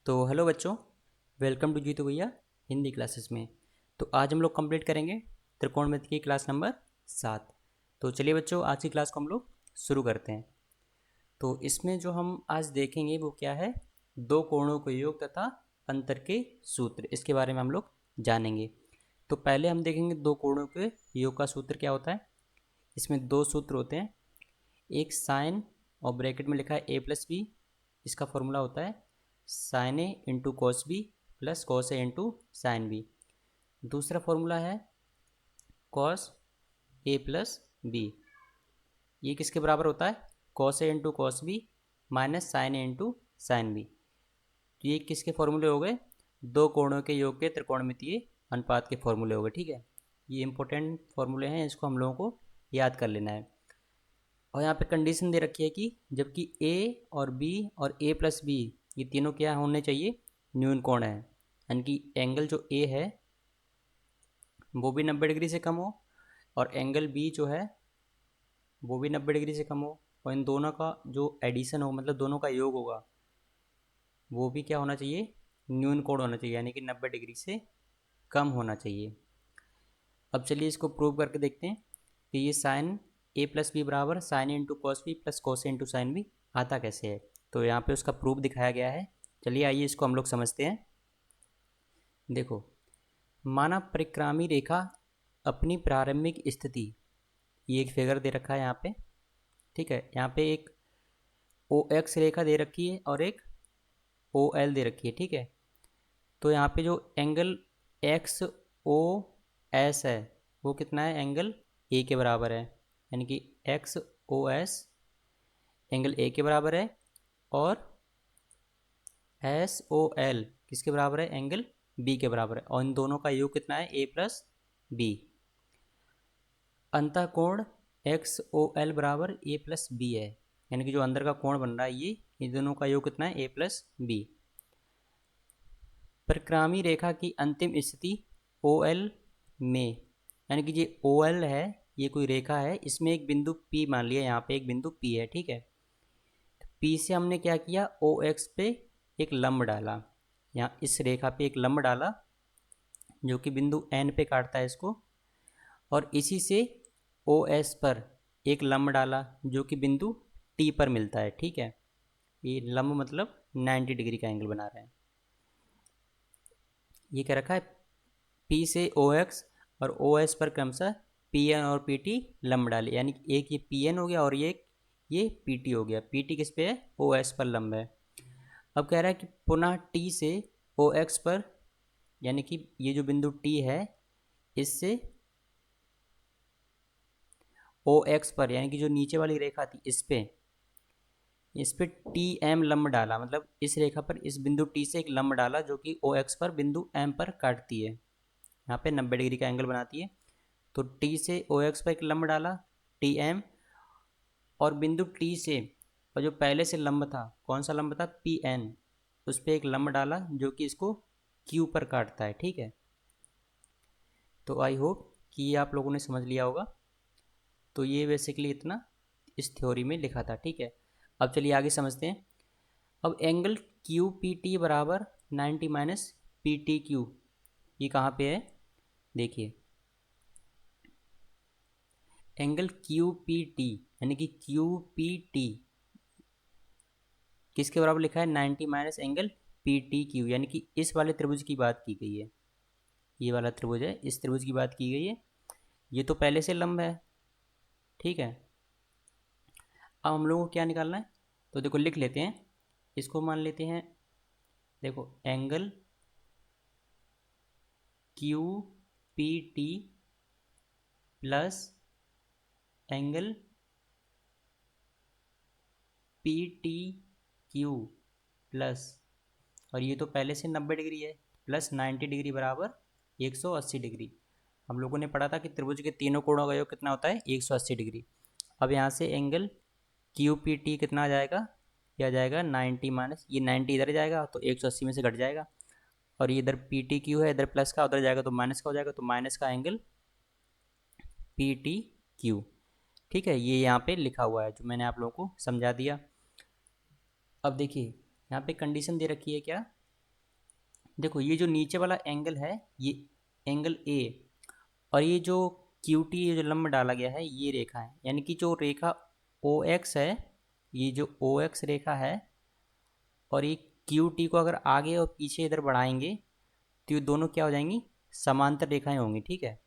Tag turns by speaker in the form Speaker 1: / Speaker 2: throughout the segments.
Speaker 1: तो हेलो बच्चों, welcome to Jitu भैया हिंदी क्लासेस में। तो आज हम लोग कंप्लीट करेंगे त्रिकोणमिति की क्लास नंबर 7। तो चलिए बच्चों, आज की क्लास को हम लोग शुरू करते हैं। तो इसमें जो हम आज देखेंगे वो क्या है, दो कोणों के योग तथा अंतर के सूत्र, इसके बारे में हम लोग जानेंगे। तो पहले हम देखेंगे दो कोणों के योग का सूत्र क्या होता है। इसमें दो सूत्र होते हैं, एक साइन और ब्रैकेट में लिखा है a प्लस बी, इसका फॉर्मूला होता है sine A into cos B plus cos A into sine B. दूसरा फॉर्मूला है कॉस ए प्लस बी, ये किसके बराबर होता है, cos A into cos B minus sine A into sine B. तो ये किसके फॉर्मूले हो गए, दो कोणों के योग के त्रिकोणमितीय अनुपात के फॉर्मूले हो गए। ठीक है, ये इंपॉर्टेंट फॉर्मूले हैं, इसको हम लोगों को याद कर लेना है। और यहाँ पे कंडीशन दे रखी है कि जबकि ए और बी और ए प्लस बी ये तीनों क्या होने चाहिए, न्यून कोण है, यानी कि एंगल जो ए है वो भी 90 डिग्री से कम हो और एंगल बी जो है वो भी 90 डिग्री से कम हो, और इन दोनों का जो एडिशन हो, मतलब दोनों का योग होगा, वो भी क्या होना चाहिए, न्यून कोण होना चाहिए, यानी कि 90 डिग्री से कम होना चाहिए। अब चलिए इसको प्रूव करके देखते हैं कि ये साइन ए प्लस बी बराबर sine into cos B plus cos into sine B आता कैसे है। तो यहाँ पे उसका प्रूफ दिखाया गया है। चलिए आइए इसको हम लोग समझते हैं। देखो, माना परिक्रामी रेखा अपनी प्रारंभिक स्थिति, ये एक फिगर दे रखा है यहाँ पे। ठीक है, यहाँ पे एक ओ एक्स रेखा दे रखी है और एक ओ एल दे रखी है। ठीक है, तो यहाँ पे जो एंगल एक्स ओ एस है वो कितना है, एंगल ए के बराबर है, यानी कि X O S angle A के बराबर है, और एस ओ एल किसके बराबर है, एंगल बी के बराबर है, और इन दोनों का योग कितना है, ए प्लस बी। अंतः कोण एक्स ओ एल बराबर ए प्लस बी है, यानी कि जो अंदर का कोण बन रहा है ये, इन दोनों का योग कितना है, ए प्लस बी। परिक्रामी रेखा की अंतिम स्थिति ओ एल में, यानी कि ये ओ एल है, ये कोई रेखा है, इसमें एक बिंदु P मान लिया, यहाँ पे एक बिंदु P है। ठीक है, P से हमने क्या किया, ओ एक्स पे एक लंब डाला, यहाँ इस रेखा पे एक लंब डाला जो कि बिंदु N पे काटता है इसको, और इसी से ओ एस पर एक लंब डाला जो कि बिंदु T पर मिलता है। ठीक है, ये लंब मतलब 90 डिग्री का एंगल बना रहे हैं। ये क्या रखा है, P से ओ एक्स और ओ एस पर क्रमशः पी एन और पी टी लंब डाले, यानी कि एक ये पी एन हो गया और ये पी टी हो गया। पी टी किस पे है, ओ एस पर लंब है। अब कह रहा है कि पुनः टी से ओ एक्स पर, यानी कि ये जो बिंदु टी है इससे ओ एक्स पर, यानी कि जो नीचे वाली रेखा थी इस पे टी एम लंब डाला, मतलब इस रेखा पर इस बिंदु टी से एक लंब डाला जो कि ओ एक्स पर बिंदु एम पर काटती है, यहाँ पे 90 डिग्री का एंगल बनाती है। तो टी से ओ एक्स पर एक लंब डाला टी एम, और बिंदु टी से, और जो पहले से लंब था, कौन सा लंब था, पी एन, उस पर एक लंब डाला जो कि इसको क्यू पर काटता है। ठीक है, तो आई होप कि ये आप लोगों ने समझ लिया होगा। तो ये बेसिकली इतना इस थ्योरी में लिखा था। ठीक है, अब चलिए आगे समझते हैं। अब एंगल क्यू पी टी बराबर 90 माइनस पी टी क्यू, ये कहाँ पे है, देखिए एंगल क्यू पी टी, यानी कि क्यू पी टी किसके बराबर लिखा है, 90 minus angle P T Q, यानी कि इस वाले त्रिभुज की बात की गई है। ये वाला त्रिभुज है, इस त्रिभुज की बात की गई है, ये तो पहले से लंब है। ठीक है, अब हम लोगों को क्या निकालना है, तो देखो लिख लेते हैं, इसको मान लेते हैं, देखो angle Q P T plus angle P T Q plus, और ये तो पहले से 90 डिग्री है, प्लस 90 डिग्री बराबर 180 डिग्री। हम लोगों ने पढ़ा था कि त्रिभुज के तीनों कोणों का योग कितना होता है, 180 डिग्री। अब यहाँ से एंगल क्यू पी टी कितना आ जाएगा, ये आ जाएगा 90 माइनस, ये 90 इधर जाएगा तो 180 में से घट जाएगा, और ये इधर पी टी क्यू है, इधर प्लस का, उधर जाएगा तो माइनस का हो जाएगा, तो माइनस का एंगल पी टी क्यू। ठीक है, ये यहाँ पे लिखा हुआ है जो मैंने आप लोगों को समझा दिया। अब देखिए यहाँ पे कंडीशन दे रखी है क्या, देखो ये जो नीचे वाला एंगल है ये एंगल ए, और ये जो क्यू टी जो लंब डाला गया है ये रेखा है, यानी कि जो रेखा ओ एक्स है, ये जो ओ एक्स रेखा है, और ये क्यू टी को अगर आगे और पीछे इधर बढ़ाएंगे तो ये दोनों क्या हो जाएंगी, समांतर रेखाएं होंगी। ठीक है,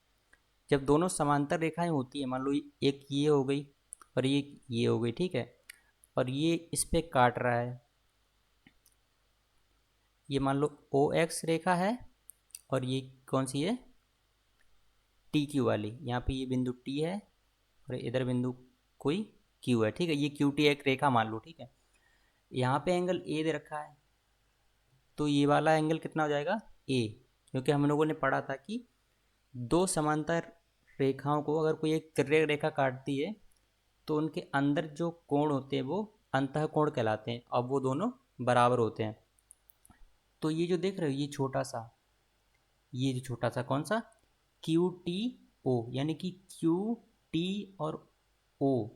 Speaker 1: जब दोनों समांतर रेखाएं होती है, मान लो एक ये हो गई और ये हो गई, ठीक है, और ये इस पे काट रहा है, ये मान लो ओ एक्स रेखा है और ये कौन सी है, टी क्यू वाली, यहाँ पे ये बिंदु टी है और इधर बिंदु कोई क्यू है। ठीक है, ये क्यू टी एक रेखा मान लो। ठीक है, यहाँ पे एंगल ए दे रखा है, तो ये वाला एंगल कितना हो जाएगा, ए, क्योंकि हम लोगों ने पढ़ा था कि दो समांतर रेखाओं को अगर कोई एक तिर्यक रेखा काटती है तो उनके अंदर जो कोण होते हैं वो अंतः कोण कहलाते हैं, अब वो दोनों बराबर होते हैं। तो ये जो देख रहे हो ये छोटा सा, ये जो छोटा सा कौन सा, क्यू टी ओ, यानी कि क्यू टी और ओ,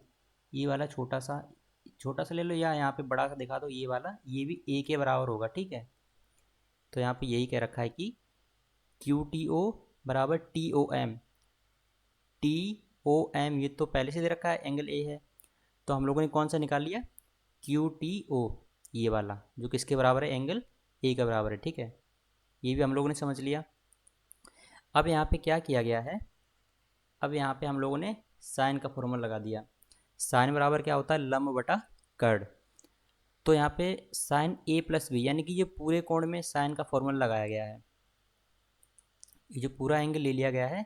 Speaker 1: ये वाला छोटा सा ले लो, या यहाँ पे बड़ा सा दिखा दो, ये वाला ये भी ए के बराबर होगा। ठीक है, तो यहाँ पे यही कह रखा है कि क्यू टी ओ बराबर T O M, T O M ये तो पहले से दे रखा है, एंगल ए है, तो हम लोगों ने कौन सा निकाल लिया, क्यू टी ओ, ये वाला जो किसके बराबर है, एंगल ए का बराबर है। ठीक है, ये भी हम लोगों ने समझ लिया। अब यहाँ पे क्या किया गया है, अब यहाँ पे हम लोगों ने साइन का फॉर्मूला लगा दिया। साइन बराबर क्या होता है, लंब बटा कर्ड। तो यहाँ पे साइन ए प्लस बी, यानी कि ये पूरे कोण में साइन का फॉर्मूला लगाया गया है, ये जो पूरा एंगल ले लिया गया है,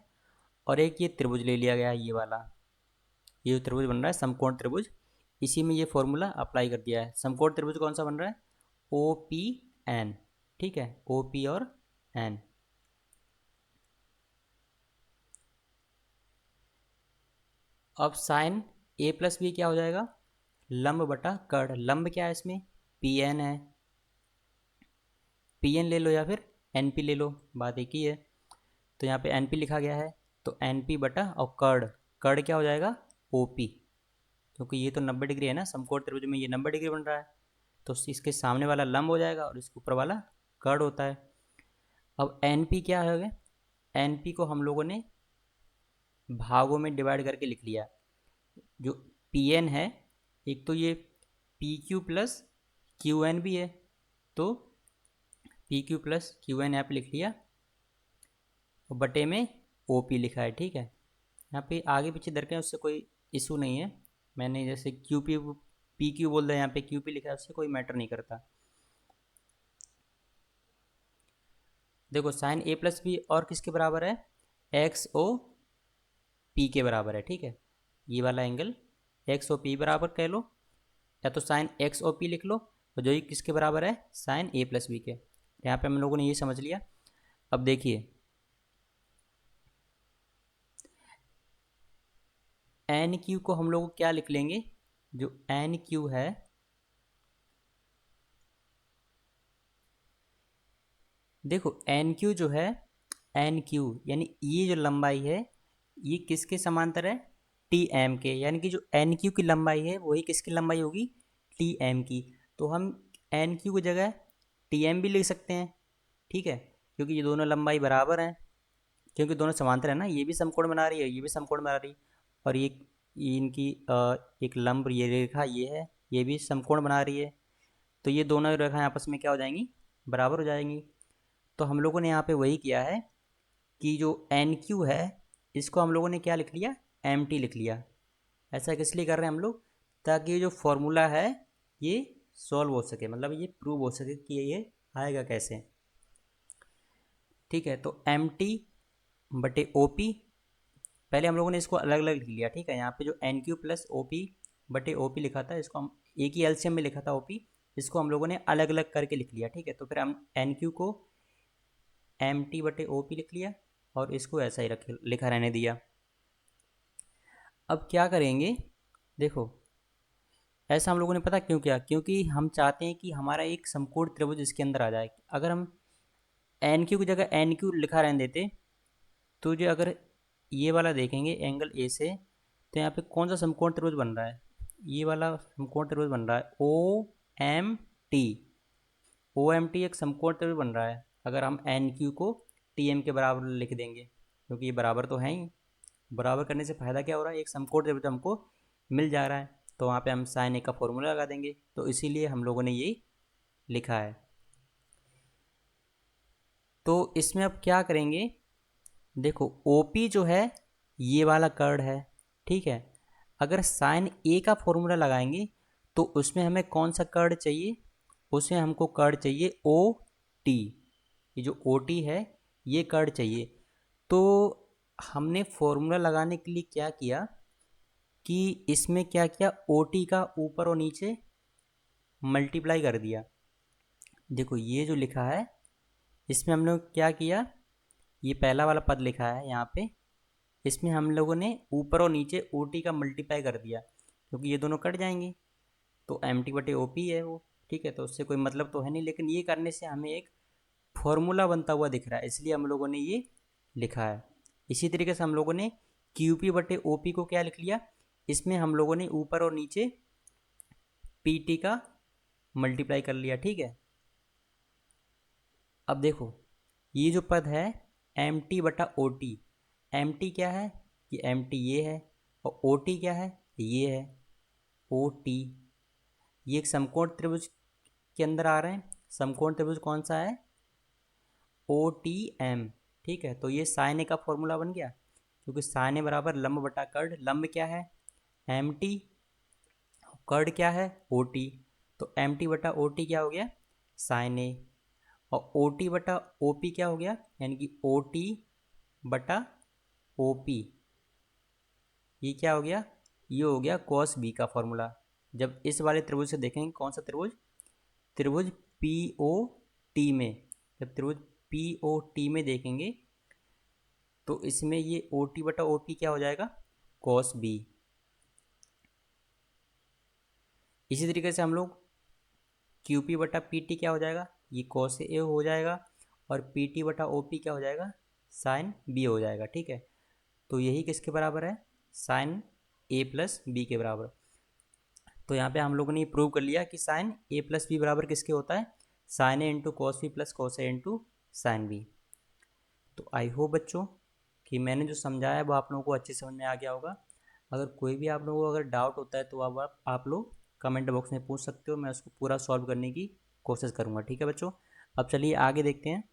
Speaker 1: और एक ये त्रिभुज ले लिया गया है, ये वाला, ये जो त्रिभुज बन रहा है समकोण त्रिभुज, इसी में ये फॉर्मूला अप्लाई कर दिया है। समकोण त्रिभुज कौन सा बन रहा है, ओ पी एन। ठीक है, ओ पी और एन। अब साइन ए प्लस बी क्या हो जाएगा, लंब बटा कर्ण। लंब क्या है इसमें, पी एन है, पी एन ले लो या फिर एन पी ले लो, बात एक ही है। तो यहाँ पे एन पी लिखा गया है, तो एन पी बटा और कर्ण, कर्ण क्या हो जाएगा, ओ पी, क्योंकि ये तो 90 डिग्री है ना, समकोण त्रिभुज में ये 90 डिग्री बन रहा है, तो इसके सामने वाला लंब हो जाएगा और इसके ऊपर वाला कर्ण होता है। अब एन पी क्या है, एन पी को हम लोगों ने भागों में डिवाइड करके लिख लिया। जो पी एन है, एक तो ये P Q plus Q N भी है, तो P Q plus Q N यहाँ पे लिख लिया और बटे में ओ पी लिखा है। ठीक है, यहाँ पे आगे पीछे दरके उससे कोई इशू नहीं है, मैंने जैसे क्यू पी क्यू बोल रहा है, यहाँ पे क्यू पी लिखा है, उससे कोई मैटर नहीं करता। देखो साइन ए प्लस बी और किसके बराबर है, एक्स ओ पी के बराबर है। ठीक है, ये वाला एंगल एक्स ओ पी बराबर कह लो, या तो साइन एक्स ओ पी लिख लो, और जो ये किसके बराबर है, साइन ए प्लस बी के। यहाँ पे हम लोगों ने ये समझ लिया। अब देखिए एन क्यू को हम लोग क्या लिख लेंगे, जो एन क्यू है, देखो एन क्यू जो है, एन क्यू यानी ये जो लंबाई है ये किसके समांतर है, टी एम के, यानी कि जो एन क्यू की लंबाई है वही किसकी लंबाई होगी, टी एम की। तो हम एन क्यू की जगह टी एम भी लिख सकते हैं। ठीक है, क्योंकि ये दोनों लंबाई बराबर हैं, क्योंकि दोनों समांतर है ना, ये भी समकोण बना रही है, ये भी समकोण बना रही है, और ये इनकी एक लंब ये रेखा ये है, ये भी समकोण बना रही है, तो ये दोनों रेखाएं आपस में क्या हो जाएंगी, बराबर हो जाएंगी। तो हम लोगों ने यहाँ पे वही किया है कि जो एन क्यू है इसको हम लोगों ने क्या लिख लिया, एम टी लिख लिया। ऐसा किस लिए कर रहे हैं हम लोग, ताकि ये जो फॉर्मूला है ये सॉल्व हो सके, मतलब ये प्रूव हो सके कि ये आएगा कैसे। ठीक है, तो एम टी बटे ओ पी, पहले हम लोगों ने इसको अलग अलग लिख लिया। ठीक है, यहाँ पे जो N Q plus O P बटे ओ पी लिखा था, इसको हम एक ही एलसीएम में लिखा था ओ पी, इसको हम लोगों ने अलग अलग करके लिख लिया। ठीक है, तो फिर हम एन क्यू को एम टी बटे ओ पी लिख लिया और इसको ऐसा ही लिखा रहने दिया। अब क्या करेंगे, देखो ऐसा हम लोगों ने पता क्यों किया, क्योंकि हम चाहते हैं कि हमारा एक समकोण त्रिभुज इसके अंदर आ जाए। अगर हम एन क्यू की जगह एन क्यू लिखा रहने देते तो जो अगर ये वाला देखेंगे एंगल ए से, तो यहाँ पे कौन सा समकोण त्रिभुज बन रहा है, ये वाला समकोण त्रिभुज बन रहा है O M T, O M T एक समकोण त्रिभुज बन रहा है। अगर हम एन क्यू को टी एम के बराबर लिख देंगे, क्योंकि ये बराबर तो है ही। बराबर करने से फ़ायदा क्या हो रहा है, एक समकोण त्रिभुज हमको मिल जा रहा है, तो वहाँ पे हम साइन ए का फॉर्मूला लगा देंगे, तो इसीलिए हम लोगों ने ये लिखा है। तो इसमें अब क्या करेंगे, देखो OP जो है ये वाला कर्ड है, ठीक है। अगर साइन ए का फॉर्मूला लगाएंगे तो उसमें हमें कौन सा कर्ड चाहिए, उसमें हमको कर्ड चाहिए OT। ये जो OT है ये कर्ड चाहिए। तो हमने फॉर्मूला लगाने के लिए क्या किया कि इसमें क्या किया, OT का ऊपर और नीचे मल्टीप्लाई कर दिया। देखो ये जो लिखा है इसमें हम लोग क्या किया, ये पहला वाला पद लिखा है यहाँ पे, इसमें हम लोगों ने ऊपर और नीचे OT का मल्टीप्लाई कर दिया, क्योंकि ये दोनों कट जाएंगे तो MT/OP है वो, ठीक है। तो उससे कोई मतलब तो है नहीं, लेकिन ये करने से हमें एक फॉर्मूला बनता हुआ दिख रहा है, इसलिए हम लोगों ने ये लिखा है। इसी तरीके से हम लोगों ने QP/OP को क्या लिख लिया, इसमें हम लोगों ने ऊपर और नीचे PT का मल्टीप्लाई कर लिया, ठीक है। अब देखो ये जो पद है MT/OT, MT क्या है, ये MT ये है, और OT क्या है, ये है OT। ये एक समकोण त्रिभुज के अंदर आ रहे हैं। समकोण त्रिभुज कौन सा है, OTM, ठीक है। तो ये साइन ए का फॉर्मूला बन गया, क्योंकि साइन ए बराबर लंब बटा कर्ड, लंब क्या है MT, कर्ड क्या है OT, तो MT/OT क्या हो गया साइन ए, और OT/OP क्या हो गया, यानी कि OT/OP, ये क्या हो गया, ये हो गया cos B का फॉर्मूला। जब इस वाले त्रिभुज से देखेंगे, कौन सा त्रिभुज, त्रिभुज POT में, जब त्रिभुज POT में देखेंगे तो इसमें ये OT/OP क्या हो जाएगा cos B। इसी तरीके से हम लोग QP/PT क्या हो जाएगा, ये cos A हो जाएगा, और PT/OP क्या हो जाएगा sin B हो जाएगा, ठीक है। तो यही किसके बराबर है, sin A+B के बराबर। तो यहाँ पे हम लोगों ने प्रूव कर लिया कि sin A+B बराबर किसके होता है, sin A into cos B plus cos A into sin B। तो आई होप बच्चों कि मैंने जो समझाया है वो आप लोगों को अच्छे समझ में आ गया होगा। अगर कोई भी आप लोगों को अगर डाउट होता है तो आप लोग कमेंट बॉक्स में पूछ सकते हो, मैं उसको पूरा सॉल्व करने की कोशिश करूँगा, ठीक है बच्चों। अब चलिए आगे देखते हैं।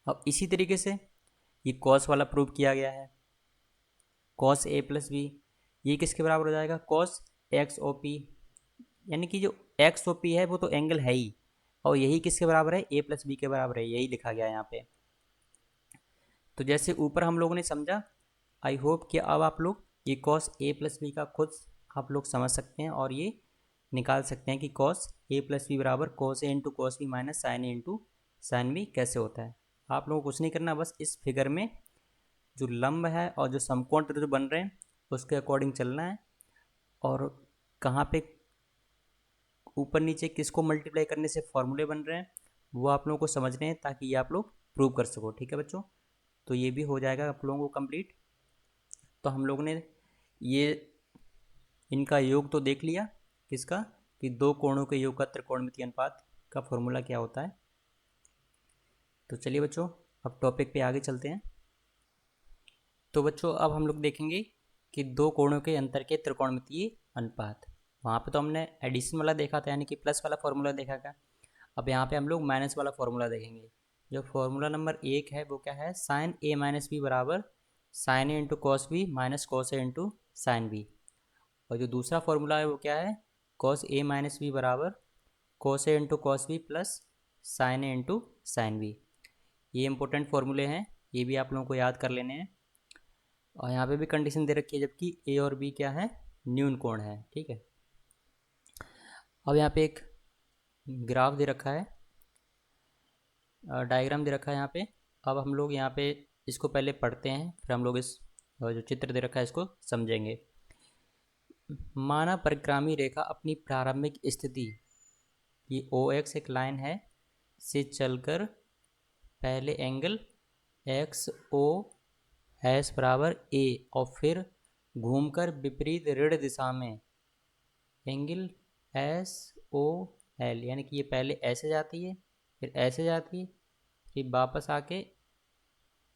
Speaker 1: अब इसी तरीके से ये कॉस वाला प्रूव किया गया है, कॉस A+B ये किसके बराबर हो जाएगा, कॉस XOP, यानी कि जो XOP है वो तो एंगल है ही, और यही किसके बराबर है A+B के बराबर है, यही लिखा गया है यहाँ पे। तो जैसे ऊपर हम लोगों ने समझा, आई होप कि अब आप लोग ये कॉस A+B का खुद आप लोग समझ सकते हैं और ये निकाल सकते हैं कि कॉस A+B बराबर cos A into cos B minus sine A into sine B कैसे होता है। आप लोगों को कुछ नहीं करना, बस इस फिगर में जो लंब है और जो समकोण त्रिभुज बन रहे हैं उसके अकॉर्डिंग चलना है, और कहाँ पे ऊपर नीचे किसको मल्टीप्लाई करने से फॉर्मूले बन रहे हैं वो आप लोगों को समझने हैं, ताकि ये आप लोग प्रूव कर सको, ठीक है बच्चों। तो ये भी हो जाएगा आप लोगों को कंप्लीट। तो हम लोगों ने ये इनका योग तो देख लिया, किसका, कि दो कोणों के योग का त्रिकोणमितीय अनुपात का फॉर्मूला क्या होता है। तो चलिए बच्चों अब टॉपिक पे आगे चलते हैं। तो बच्चों अब हम लोग देखेंगे कि दो कोणों के अंतर के त्रिकोणमितीय अनुपात। वहाँ पे तो हमने एडिशन वाला देखा था, यानी कि प्लस वाला फॉर्मूला देखा था। अब यहाँ पे हम लोग माइनस वाला फॉर्मूला देखेंगे। जो फॉर्मूला नंबर 1 है वो क्या है, साइन A-B बराबर sine A into cos B minus cos A into sine B. और जो दूसरा फॉर्मूला है वो क्या है, कॉस A-B बराबर cos A into cos B plus sine A into sine B. ये इंपॉर्टेंट फॉर्मूले हैं, ये भी आप लोगों को याद कर लेने हैं। और यहाँ पे भी कंडीशन दे रखी है, जबकि ए और बी क्या है, न्यून कोण है, ठीक है। अब यहाँ पे एक ग्राफ दे रखा है, डायग्राम दे रखा है यहाँ पे। अब हम लोग यहाँ पे इसको पहले पढ़ते हैं, फिर हम लोग इस जो चित्र दे रखा है इसको समझेंगे। माना परिक्रामी रेखा अपनी प्रारंभिक स्थिति, ये OX एक लाइन है, से चलकर पहले एंगल XOS बराबर A और फिर घूमकर विपरीत ऋण दिशा में एंगल एस ओ एल, यानी कि ये पहले ऐसे जाती है, फिर ऐसे जाती है, फिर वापस आके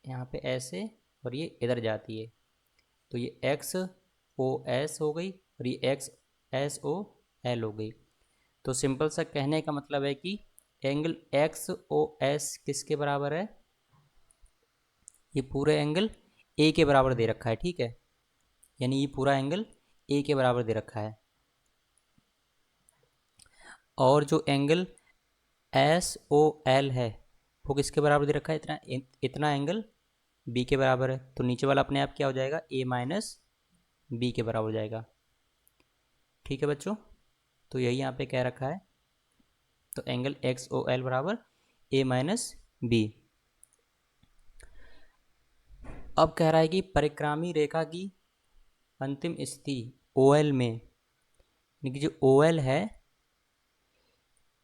Speaker 1: यहाँ पे ऐसे, और ये इधर जाती है। तो ये एक्स ओ एस हो गई और ये एक्स एस ओ एल हो गई। तो सिंपल सा कहने का मतलब है कि एंगल एक्स ओ एस किसके बराबर है, ये पूरे एंगल ए के बराबर दे रखा है, ठीक है। यानी ये पूरा एंगल ए के बराबर दे रखा है। और जो एंगल एस ओ एल है वो किसके बराबर दे रखा है, इतना इतना एंगल बी के बराबर है। तो नीचे वाला अपने आप क्या हो जाएगा, ए माइनस बी के बराबर हो जाएगा, ठीक है बच्चों। तो यही यहाँ पे कह रखा है। तो एंगल एक्स ओ एल बराबर ए माइनस बी। अब कह रहा है कि परिक्रामी रेखा की अंतिम स्थिति ओ एल में, यानी कि जो ओ एल है,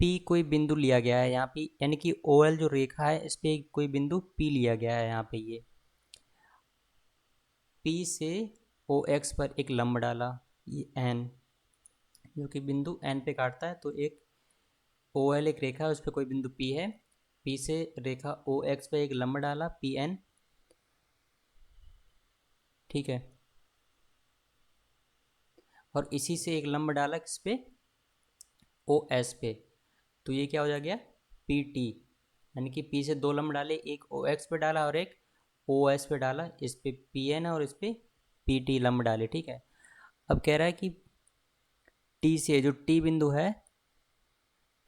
Speaker 1: पी कोई बिंदु लिया गया है यहाँ पे, यानी कि ओ एल जो रेखा है इस पे कोई बिंदु पी लिया गया है यहाँ पे। ये पी से ओ एक्स पर एक लंब डाला, ये एन, जो कि बिंदु एन पे काटता है। तो एक ओ एल एक रेखा है, उस पर कोई बिंदु पी है, पी से रेखा ओ एक्स पे एक लंब डाला पी एन, ठीक है। और इसी से एक लंब डाला किस पे, ओ एस पे। तो ये क्या हो जा गया, पी टी, यानी कि पी से दो लंब डाले, एक ओ एक्स पे डाला और एक ओ एस पे डाला, इस पे पी एन और इस पे पी टी लंब डाले, ठीक है। अब कह रहा है कि टी से जो टी बिंदु है,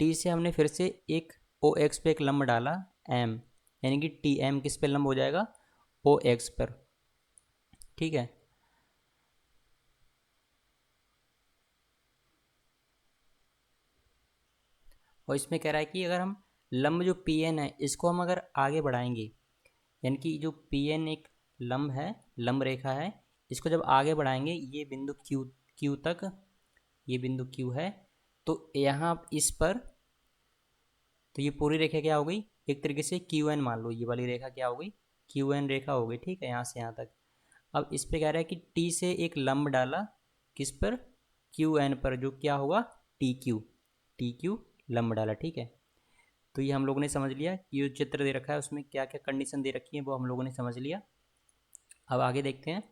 Speaker 1: टी से हमने फिर से एक ओ एक्स पे एक लंब डाला एम, यानी कि टी एम किस पे लंब हो जाएगा, ओ एक्स पर, ठीक है। और इसमें कह रहा है कि अगर हम लंब जो पी एन है इसको हम अगर आगे बढ़ाएंगे, यानी कि जो पी एन एक लंब है, लंब रेखा है, इसको जब आगे बढ़ाएंगे ये बिंदु क्यू, क्यू तक, ये बिंदु क्यू है, तो यहाँ इस पर, तो ये पूरी रेखा क्या हो गई, एक तरीके से क्यू एन मान लो, ये वाली रेखा क्या हो गई, क्यू एन रेखा हो गई, ठीक है, यहाँ से यहाँ तक। अब इस पे कह रहा है कि टी से एक लंब डाला किस पर, क्यू एन पर, जो क्या होगा, टी क्यू लंब डाला, ठीक है। तो ये हम लोगों ने समझ लिया कि जो चित्र दे रखा है उसमें क्या क्या कंडीशन दे रखी है, वो हम लोगों ने समझ लिया। अब आगे देखते हैं।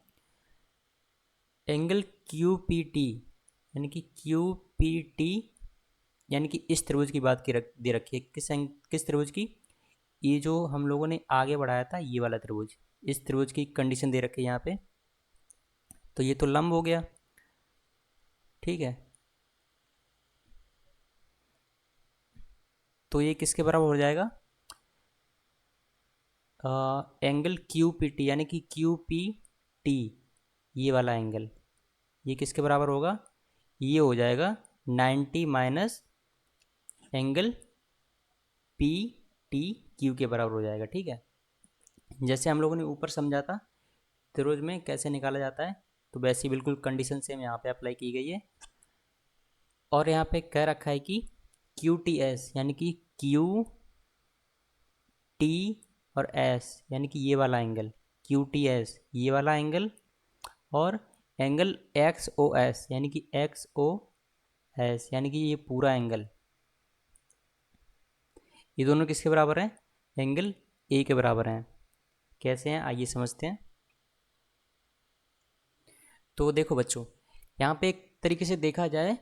Speaker 1: एंगल क्यू पी टी, यानी कि क्यू पी टी, यानी कि इस त्रिभुज की बात दे रखी है, किस त्रिभुज की, ये जो हम लोगों ने आगे बढ़ाया था ये वाला त्रिभुज, इस त्रिभुज की कंडीशन दे रखी है यहाँ पे। तो ये तो लंब हो गया, ठीक है। तो ये किसके बराबर हो जाएगा, एंगल क्यू पी टी, यानी कि क्यू पी टी, ये वाला एंगल, ये किसके बराबर होगा, ये हो जाएगा 90 minus angle P T Q के बराबर हो जाएगा, ठीक है। जैसे हम लोगों ने ऊपर समझा था त्रिभुज में कैसे निकाला जाता है, तो वैसी बिल्कुल कंडीशन सेम यहाँ पे अप्लाई की गई है। और यहाँ पे कह रखा है कि क्यू टी एस, यानी कि क्यू टी और एस, यानी कि ये वाला एंगल क्यू टी एस, ये वाला एंगल, और एंगल एक्स ओ एस, यानी कि एक्स ओ एस, यानी कि ये पूरा एंगल, ये दोनों किसके बराबर हैं, एंगल ए के बराबर हैं। कैसे हैं आइए समझते हैं। तो देखो बच्चों, यहाँ पे एक तरीके से देखा जाए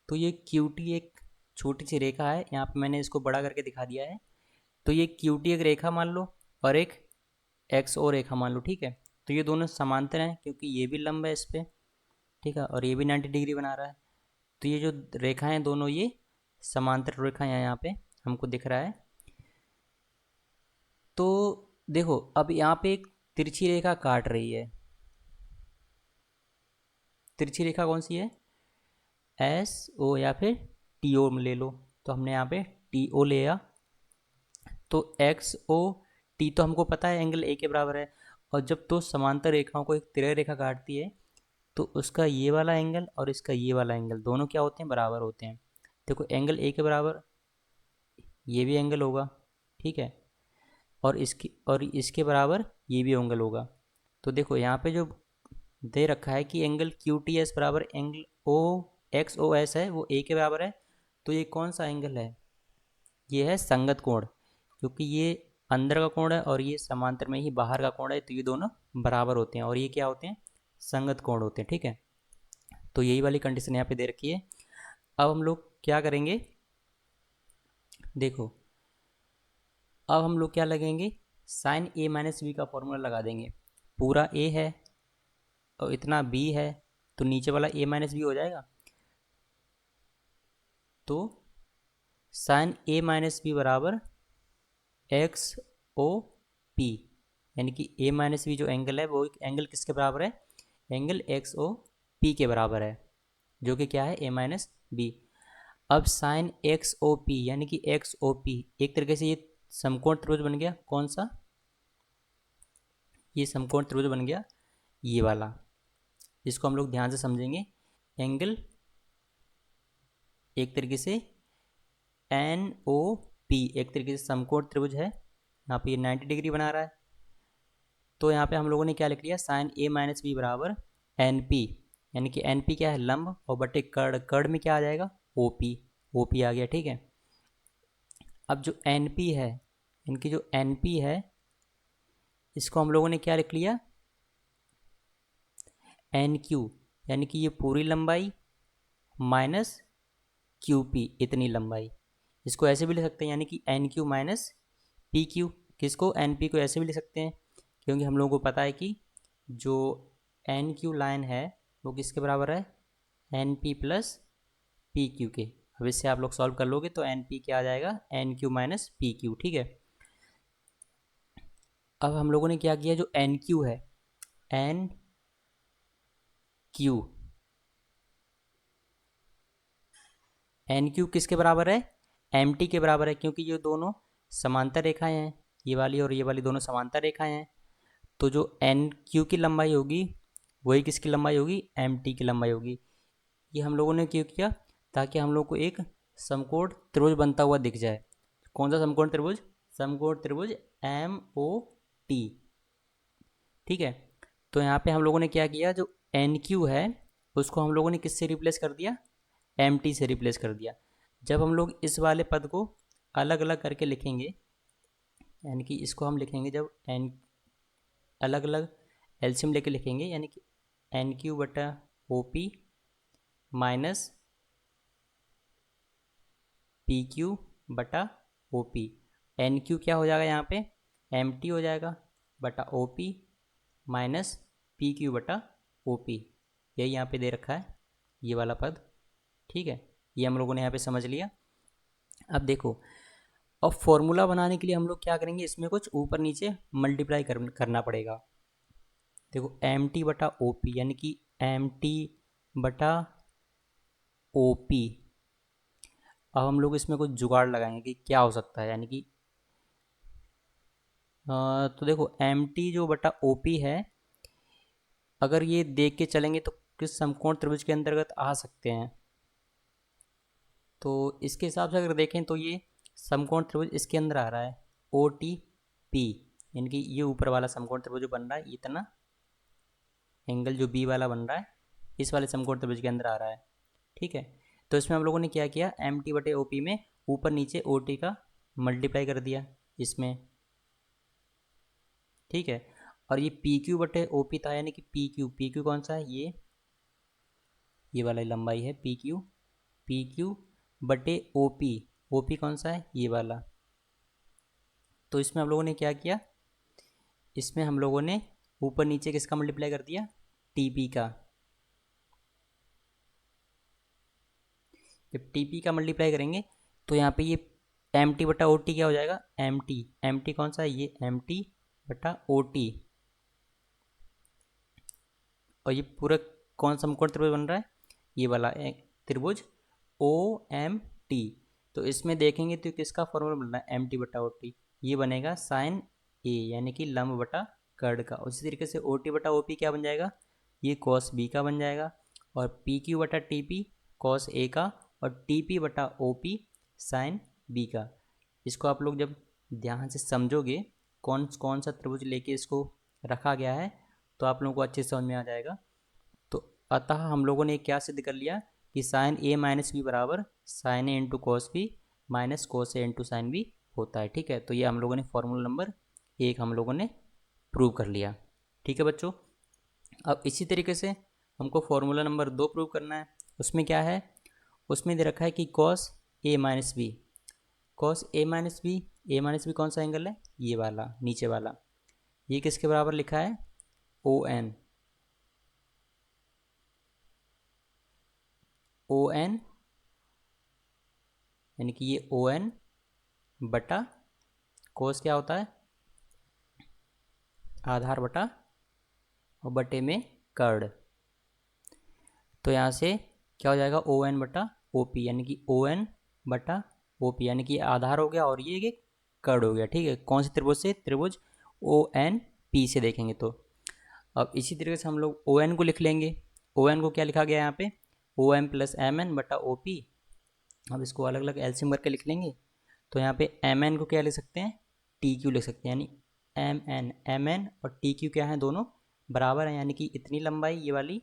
Speaker 1: तो ये क्यू टी एक छोटी सी रेखा है, यहाँ पे मैंने इसको बड़ा करके दिखा दिया है। तो ये क्यू टी एक रेखा मान लो और एक एक्स ओ रेखा मान लो, ठीक है। तो ये दोनों समांतर हैं क्योंकि ये भी लंब है इस पर, ठीक है, और ये भी 90 डिग्री बना रहा है। तो ये जो रेखाएं दोनों ये समांतर रेखाएं हैं, यहाँ पे हमको दिख रहा है। तो देखो अब यहाँ पे एक तिरछी रेखा काट रही है, तिरछी रेखा कौन सी है, एस ओ या फिर टी ओ ले लो। तो हमने यहाँ पे टी ओ लिया, तो एक्स ओ टी तो हमको पता है एंगल ए के बराबर है। और जब दो समांतर रेखाओं को एक तिरय रेखा काटती है तो उसका ये वाला एंगल और इसका ये वाला एंगल दोनों क्या होते हैं, बराबर होते हैं। देखो एंगल ए के बराबर ये भी एंगल होगा, ठीक है, और इसके बराबर ये भी एंगल होगा। तो देखो यहाँ पे जो दे रखा है कि एंगल क्यू टी एस बराबर angle O X O S है वो ए के बराबर है, तो ये कौन सा एंगल है, ये है संगत कोण, क्योंकि ये अंदर का कोण है और ये समांतर में ही बाहर का कोण है, तो ये दोनों बराबर होते हैं और ये क्या होते हैं, संगत कोण होते हैं। ठीक है, तो यही वाली कंडीशन यहाँ पे दे रखी है। अब हम लोग क्या करेंगे, देखो अब हम लोग क्या लगेंगे, साइन ए माइनस बी का फॉर्मूला लगा देंगे। पूरा ए है और इतना बी है, तो नीचे वाला ए माइनस बी हो जाएगा। तो साइन ए माइनस बी बराबर एक्स ओ पी, यानी कि ए माइनस बी जो एंगल है वो एंगल किसके बराबर है, एंगल एक्स ओ पी के बराबर है, जो कि क्या है, ए माइनस बी। अब साइन एक्स ओ पी यानी कि एक्स ओ पी एक तरीके से ये समकोण त्रिभुज बन गया, कौन सा, ये समकोण त्रिभुज बन गया ये वाला। इसको हम लोग ध्यान से समझेंगे। एंगल एक तरीके से एन ओ पी एक तरीके से समकोण त्रिभुज है, यहाँ पे ये 90 डिग्री बना रहा है। तो यहाँ पे हम लोगों ने क्या लिख लिया, साइन ए माइनस बी बराबर एन पी, यानी कि एन पी क्या है, लंब, और बटे कर्ण, कर्ण में क्या आ जाएगा, ओ पी, ओ पी आ गया। ठीक है, अब जो एन पी है, इनकी जो एन पी है इसको हम लोगों ने क्या लिख लिया, एन क्यू, यानी कि ये पूरी लंबाई माइनस क्यू पी इतनी लंबाई। इसको ऐसे भी लिख सकते हैं, यानी कि N Q minus P Q. किसको, एन पी को ऐसे भी लिख सकते हैं, क्योंकि हम लोगों को पता है कि जो एन क्यू लाइन है वो किसके बराबर है, N P plus P Q के। अब इससे आप लोग सॉल्व कर लोगे तो एन पी क्या आ जाएगा, N Q minus P Q. ठीक है, अब हम लोगों ने क्या किया, जो एन क्यू है, एन क्यू, एन क्यू किसके बराबर है, एम टी के बराबर है, क्योंकि ये दोनों समांतर रेखाएं हैं, ये वाली और ये वाली दोनों समांतर रेखाएं हैं। तो जो एन क्यू की लंबाई होगी वही किसकी लंबाई होगी, एम टी की लंबाई होगी। ये हम लोगों ने क्यों किया, ताकि हम लोग को एक समकोण त्रिभुज बनता हुआ दिख जाए। कौन सा समकोण त्रिभुज, समकोण त्रिभुज एम ओ टी। ठीक है, तो यहाँ पे हम लोगों ने क्या किया, जो एन क्यू है उसको हम लोगों ने किससे रिप्लेस कर दिया, एम टी से रिप्लेस कर दिया। जब हम लोग इस वाले पद को अलग अलग करके लिखेंगे, यानी कि इसको हम लिखेंगे जब एन अलग अलग एल्सियम लेके लिखेंगे, यानी कि एन क्यू बटा O P minus P Q बटा ओ पी। एन क्यू क्या हो जाएगा यहाँ पे, एम टी हो जाएगा बटा O P minus P Q बटा ओ पी। यही यहाँ पे दे रखा है ये वाला पद। ठीक है, ये हम लोगों ने यहाँ पे समझ लिया। अब देखो, अब फॉर्मूला बनाने के लिए हम लोग क्या करेंगे, इसमें कुछ ऊपर नीचे मल्टीप्लाई करना पड़ेगा। देखो एम टी बटा ओ पी, यानी कि एम टी बटा ओ पी। अब हम लोग इसमें कुछ जुगाड़ लगाएंगे कि क्या हो सकता है, यानी कि तो देखो एम टी जो बटा ओ पी है, अगर ये देख के चलेंगे तो किस समकोण त्रिभुज के अंतर्गत आ सकते हैं। तो इसके हिसाब से अगर देखें तो ये समकोण त्रिभुज इसके अंदर आ रहा है, ओ टी पी, यानी कि ये ऊपर वाला समकोण त्रिभुज जो बन रहा है, इतना एंगल जो बी वाला बन रहा है इस वाले समकोण त्रिभुज के अंदर आ रहा है। ठीक है, तो इसमें हम लोगों ने क्या किया, एम टी बटे ओ पी में ऊपर नीचे ओ टी का मल्टीप्लाई कर दिया इसमें। ठीक है, और ये पी क्यू बटे ओ पी था, यानी कि पी क्यू, पी क्यू कौन सा है, ये वाला लंबाई है पी क्यू, पी क्यू बटे ओ पी कौन सा है, ये वाला। तो इसमें हम लोगों ने क्या किया, इसमें हम लोगों ने ऊपर नीचे किसका मल्टीप्लाई कर दिया, टी पी का। जब टी पी का मल्टीप्लाई करेंगे तो यहाँ पे ये एम टी बटा ओ टी क्या हो जाएगा, एम टी कौन सा है, ये एम टी बटा ओ टी। और ये पूरा कौन सा समकोण त्रिभुज बन रहा है, ये वाला त्रिभुज ओ एम टी। तो इसमें देखेंगे तो किसका फॉर्मूला बन रहा है, एम टी बटा ओ टी, ये बनेगा साइन ए, यानी कि लंब बटा कर्ण का। उसी तरीके से ओ टी बटा ओ पी क्या बन जाएगा, ये कॉस बी का बन जाएगा, और पी क्यू बटा टी पी कॉस ए का, और टी पी बटा ओ पी साइन बी का। इसको आप लोग जब ध्यान से समझोगे कौन कौन सा त्रिभुज लेके इसको रखा गया है, तो आप लोगों को अच्छे से समझ में आ जाएगा। तो अतः हम लोगों ने क्या सिद्ध कर लिया कि साइन ए माइनस बी बराबर sine A into cos B minus cos A into sine B होता है। ठीक है, तो ये हम लोगों ने फॉर्मूला नंबर 1 हम लोगों ने प्रूव कर लिया। ठीक है बच्चों, अब इसी तरीके से हमको फॉर्मूला नंबर 2 प्रूव करना है। उसमें क्या है, उसमें दे रखा है कि cos A minus B, cos A minus B, A minus B कौन सा एंगल है, ये वाला नीचे वाला, ये किसके बराबर लिखा है, ओ एन, ओ एन, यानी कि ये ओ एन बटा कोस क्या होता है, आधार बटा और बटे में कर्ड। तो यहाँ से क्या हो जाएगा, ओ एन बटा ओ पी, यानी कि ओ एन बटा ओ पी, यानी कि आधार हो गया और ये कर्ड हो गया। ठीक है, कौन से त्रिभुज से, त्रिभुज ओ एन पी से देखेंगे तो। अब इसी तरीके से हम लोग ओ एन को लिख लेंगे। ओ एन को क्या लिखा गया यहाँ पे, O M plus M N बटा ओ पी। अब इसको अलग अलग एलसीएम करके लिख लेंगे। तो यहाँ पे एम एन को क्या लिख सकते हैं, टी क्यू लिख सकते हैं, यानी एम एन और टी क्यू क्या है, दोनों बराबर हैं, यानी कि इतनी लंबाई ये वाली,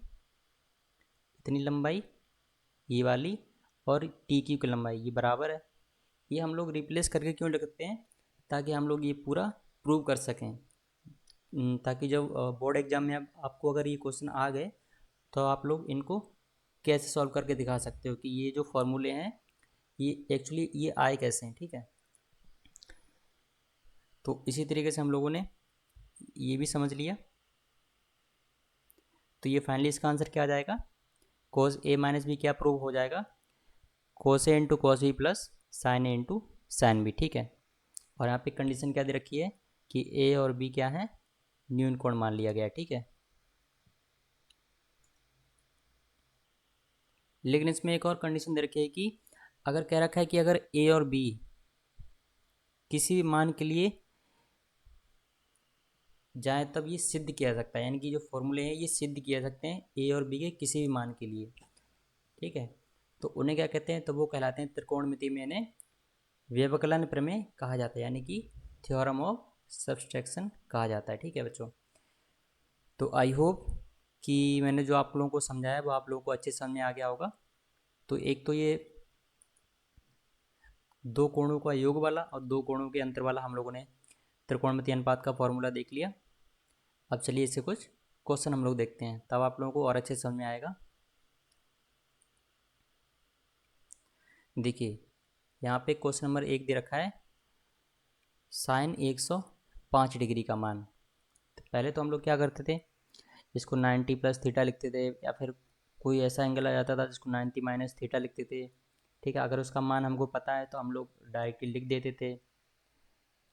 Speaker 1: इतनी लंबाई ये वाली और टी क्यू की लंबाई ये बराबर है। ये हम लोग रिप्लेस करके क्यों लिखते हैं, ताकि हम लोग ये पूरा प्रूव कर सकें, ताकि जब बोर्ड एग्जाम में आपको अगर ये क्वेश्चन आ गए तो आप लोग इनको कैसे सॉल्व करके दिखा सकते हो कि ये जो फॉर्मूले हैं ये एक्चुअली ये आए कैसे हैं। ठीक है, तो इसी तरीके से हम लोगों ने ये भी समझ लिया। तो ये फाइनली इसका आंसर क्या आ जाएगा, कोस ए माइनस बी क्या प्रूव हो जाएगा, cos A into cos B plus sine A into sine B. ठीक है, और यहाँ पे कंडीशन क्या दे रखी है कि ए और बी क्या है, न्यून कोण मान लिया गया। ठीक है, लेकिन इसमें एक और कंडीशन दे रखी है कि अगर कह रखा है कि अगर ए और बी किसी भी मान के लिए जाए तब ये सिद्ध किया जा सकता है, यानी कि जो फॉर्मूले हैं ये सिद्ध किया जा सकते हैं ए और बी के किसी भी मान के लिए। ठीक है, तो उन्हें क्या कहते हैं, तो वो कहलाते हैं त्रिकोणमिति में इन्हें व्यवकलन प्रमेय कहा जाता है, यानी कि थ्योरम ऑफ सब्सट्रैक्शन कहा जाता है। ठीक है बच्चों, तो आई होप कि मैंने जो आप लोगों को समझाया वो आप लोगों को अच्छे समझ में आ गया होगा। तो एक तो ये दो कोणों का योग वाला और दो कोणों के अंतर वाला हम लोगों ने त्रिकोणमिति अनुपात का फॉर्मूला देख लिया। अब चलिए इससे कुछ क्वेश्चन हम लोग देखते हैं, तब आप लोगों को और अच्छे समझ में आएगा। देखिए यहाँ पे क्वेश्चन नंबर 1 दे रखा है साइन 105 डिग्री का मान। तो पहले तो हम लोग क्या करते थे, इसको 90 प्लस थीटा लिखते थे, या फिर कोई ऐसा एंगल आ जाता था जिसको 90 माइनस थीटा लिखते थे। ठीक है, अगर उसका मान हमको पता है तो हम लोग डायरेक्टली लिख देते थे।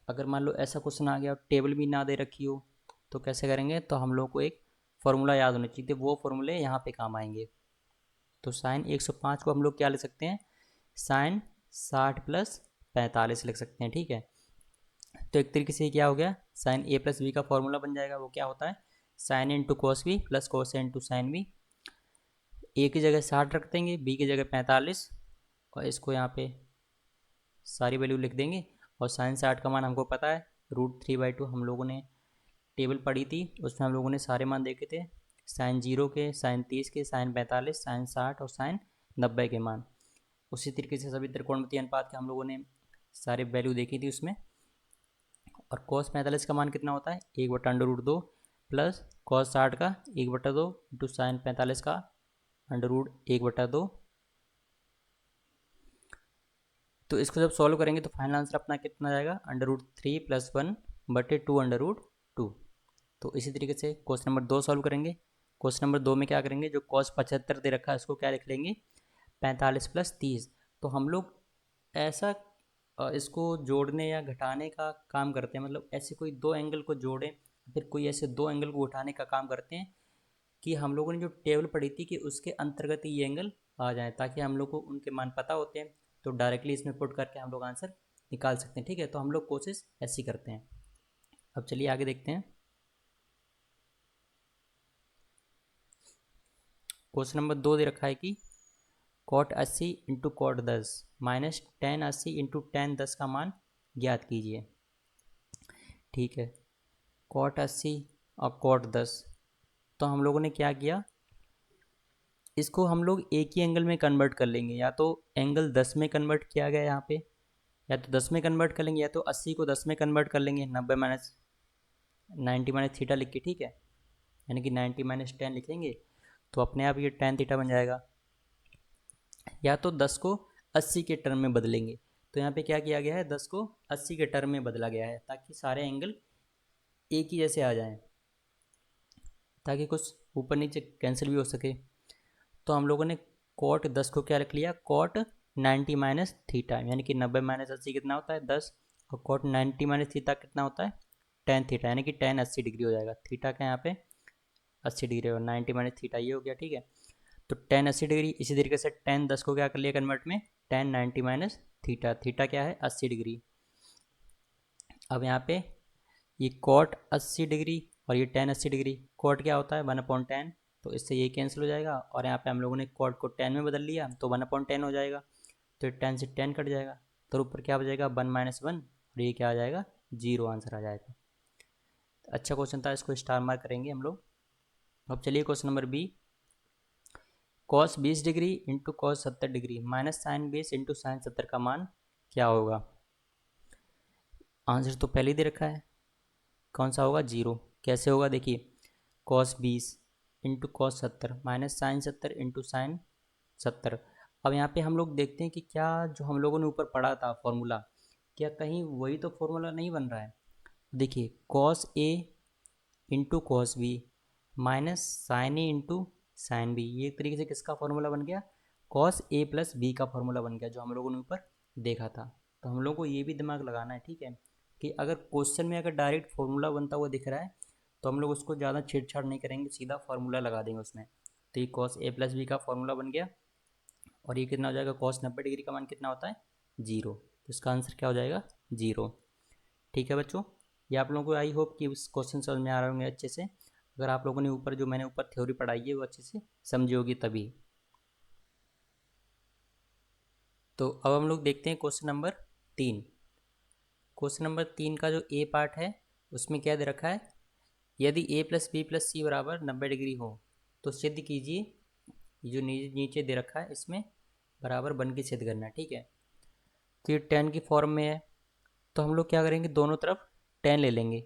Speaker 1: अगर मान लो ऐसा क्वेश्चन आ गया और टेबल भी ना दे रखी हो तो कैसे करेंगे, तो हम लोग को एक फार्मूला याद होना चाहिए, वो फार्मूले यहाँ पे काम आएंगे। तो साइन 105 को हम लोग क्या लिख सकते हैं, साइन 60 प्लस 45 लिख सकते हैं। ठीक है, तो एक तरीके से क्या हो गया, साइन ए प्लस बी का फॉर्मूला बन जाएगा। वो क्या होता है, sine into cos B plus cos into sine B. A की जगह 60 रख देंगे, बी की जगह 45, और इसको यहाँ पे सारी वैल्यू लिख देंगे। और साइन 60 का मान हमको पता है, √3/2 हम लोगों ने टेबल पढ़ी थी, उसमें हम लोगों ने सारे मान देखे थे, साइन 0 के, साइन 30 के, साइन 45, साइन 60 और साइन 90 के मान। उसी तरीके से सभी त्रिकोणमितीय अनुपात के हम लोगों ने सारे वैल्यू देखी थी उसमें। और कॉस 45 का मान कितना होता है, 1/√2 प्लस कॉस 60 का 1/2 इंटू साइन 45 का √1/2। तो इसको जब सॉल्व करेंगे तो फाइनल आंसर अपना कितना जाएगा, √3 + 1/2 तो इसी तरीके से क्वेश्चन नंबर 2 सॉल्व करेंगे। क्वेश्चन नंबर 2 में क्या करेंगे, जो cos 75 दे रखा है उसको क्या लिख लेंगे, 45 + 30। तो हम लोग ऐसा इसको जोड़ने या घटाने का काम करते हैं, मतलब ऐसे कोई दो एंगल को जोड़ें, फिर कोई ऐसे दो एंगल को उठाने का काम करते हैं कि हम लोगों ने जो टेबल पढ़ी थी कि उसके अंतर्गत ये एंगल आ जाए, ताकि हम लोग को उनके मान पता होते हैं तो डायरेक्टली इसमें पुट करके हम लोग आंसर निकाल सकते हैं। ठीक है, तो हम लोग कोशिश ऐसी करते हैं। अब चलिए आगे देखते हैं। क्वेश्चन नंबर 2 दे रखा है कि cot 80 into cot 10 minus tan 80 into tan 10 का मान ज्ञात कीजिए। ठीक है, cot 80 और cot 10, तो हम लोगों ने क्या किया, इसको हम लोग एक ही एंगल में कन्वर्ट कर लेंगे, या तो एंगल 10 में कन्वर्ट किया गया यहाँ पे, या तो 10 में कन्वर्ट कर लेंगे, या तो 80 को 10 में कन्वर्ट कर लेंगे, 90 माइनस 90 माइनस थीटा लिख के, ठीक है, यानी कि 90 माइनस 10 लिखेंगे तो अपने आप ये tan थीटा बन जाएगा। या तो 10 को 80 के टर्म में बदलेंगे, तो यहाँ पे क्या किया गया है, 10 को 80 के टर्म में बदला गया है ताकि सारे एंगल एक ही जैसे आ जाएं, ताकि कुछ ऊपर नीचे कैंसिल भी हो सके। तो हम लोगों ने कॉट 10 को क्या रख लिया, कॉट 90 माइनस थीटा, यानी कि 90 माइनस 80 कितना होता है 10, और कॉट 90 माइनस थीटा कितना होता है tan थीटा, यानी कि tan 80 डिग्री हो जाएगा। थीटा का यहाँ पे 80 डिग्री और 90 माइनस थीटा ये हो गया, ठीक है। तो tan 80 डिग्री, इसी तरीके से tan 10 को क्या कर लिया कन्वर्ट में, tan 90 माइनस थीटा, थीटा क्या है 80 डिग्री। अब यहाँ पे ये कॉट 80 डिग्री और ये tan 80 डिग्री, कॉट क्या होता है 1/10, तो इससे ये कैंसिल हो जाएगा, और यहाँ पे हम लोगों ने कॉट को tan में बदल लिया तो 1/10 हो जाएगा, तो tan से tan कट जाएगा, तो ऊपर क्या बचेगा 1 - 1, और ये क्या आ जाएगा 0 आंसर आ जाएगा। अच्छा क्वेश्चन था, इसको स्टार मार्क करेंगे हम लोग। अब चलिए question number B, cos 20 degree into cos 70 degree minus sine 20 into sine 70 का मान क्या होगा। आंसर तो पहले ही दे रखा है, कौन सा होगा 0। कैसे होगा देखिए, cos 20 into cos 70 minus sine 70 into sine 70। अब यहाँ पे हम लोग देखते हैं कि क्या जो हम लोगों ने ऊपर पढ़ा था फॉर्मूला, क्या कहीं वही तो फॉर्मूला नहीं बन रहा है। देखिए cos A into cos B minus sine A into sine B, ये एक तरीके से किसका फॉर्मूला बन गया, कॉस ए प्लस बी का फॉर्मूला बन गया, जो हम लोगों ने ऊपर देखा था। तो हम लोगों को ये भी दिमाग लगाना है, ठीक है, कि अगर क्वेश्चन में अगर डायरेक्ट फॉर्मूला बनता हुआ दिख रहा है तो हम लोग उसको ज़्यादा छेड़छाड़ नहीं करेंगे, सीधा फार्मूला लगा देंगे उसमें। तो ये कॉस ए प्लस बी का फॉर्मूला बन गया, और ये कितना हो जाएगा, कॉस 90 डिग्री का मान कितना होता है 0, तो इसका आंसर क्या हो जाएगा 0। ठीक है बच्चों, ये आप लोगों को आई होप कि उस क्वेश्चन समझ में आ रहे होंगे अच्छे से। अगर आप लोगों ने ऊपर जो मैंने ऊपर थ्योरी पढ़ाई है वो अच्छे से समझी होगी तभी। तो अब हम लोग देखते हैं क्वेश्चन नंबर 3। क्वेश्चन नंबर 3 का जो ए पार्ट है उसमें क्या दे रखा है, यदि A plus B plus C बराबर 90 डिग्री हो तो सिद्ध कीजिए, जो नीचे दे रखा है इसमें बराबर बन के सिद्ध करना है, ठीक है। तो ये टेन की फॉर्म में है, तो हम लोग क्या करेंगे, दोनों तरफ टेन ले लेंगे।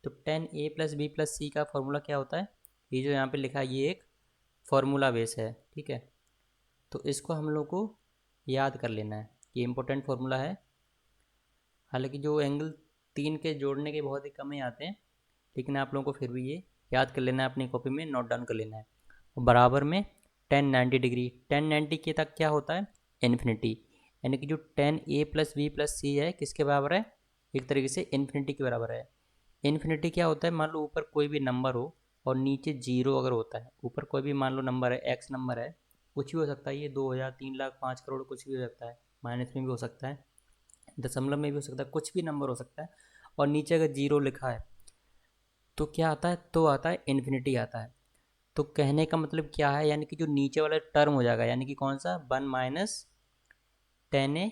Speaker 1: तो ten A plus B plus सी का फॉर्मूला क्या होता है, ये जो यहाँ पे लिखा है ये एक फार्मूला बेस है, ठीक है। तो इसको हम लोग को याद कर लेना है, ये इंपॉर्टेंट फार्मूला है। हालांकि जो एंगल 3 के जोड़ने के बहुत ही कम ही आते हैं, लेकिन आप लोगों को फिर भी ये याद कर लेना है, अपनी कॉपी में नोट डाउन कर लेना है। और बराबर में टेन 90 डिग्री, टेन 90 के तक क्या होता है इन्फिनिटी, यानी कि जो ten A plus B plus सी है किसके बराबर है, एक तरीके से इन्फिनिटी के बराबर है। इन्फिनिटी क्या होता है, मान लो ऊपर कोई भी नंबर हो और नीचे जीरो अगर होता है, ऊपर कोई भी मान लो नंबर है, एक्स नंबर है, कुछ भी हो सकता है, ये 2000 3 लाख 5 करोड़ कुछ भी हो सकता है, माइनस में भी हो सकता है, दशमलव में भी हो सकता है, कुछ भी नंबर हो सकता है, और नीचे अगर जीरो लिखा है तो क्या आता है, तो आता है इन्फिनिटी आता है। तो कहने का मतलब क्या है, यानी कि जो नीचे वाला टर्म हो जाएगा, यानी कि कौन सा 1 - 10 A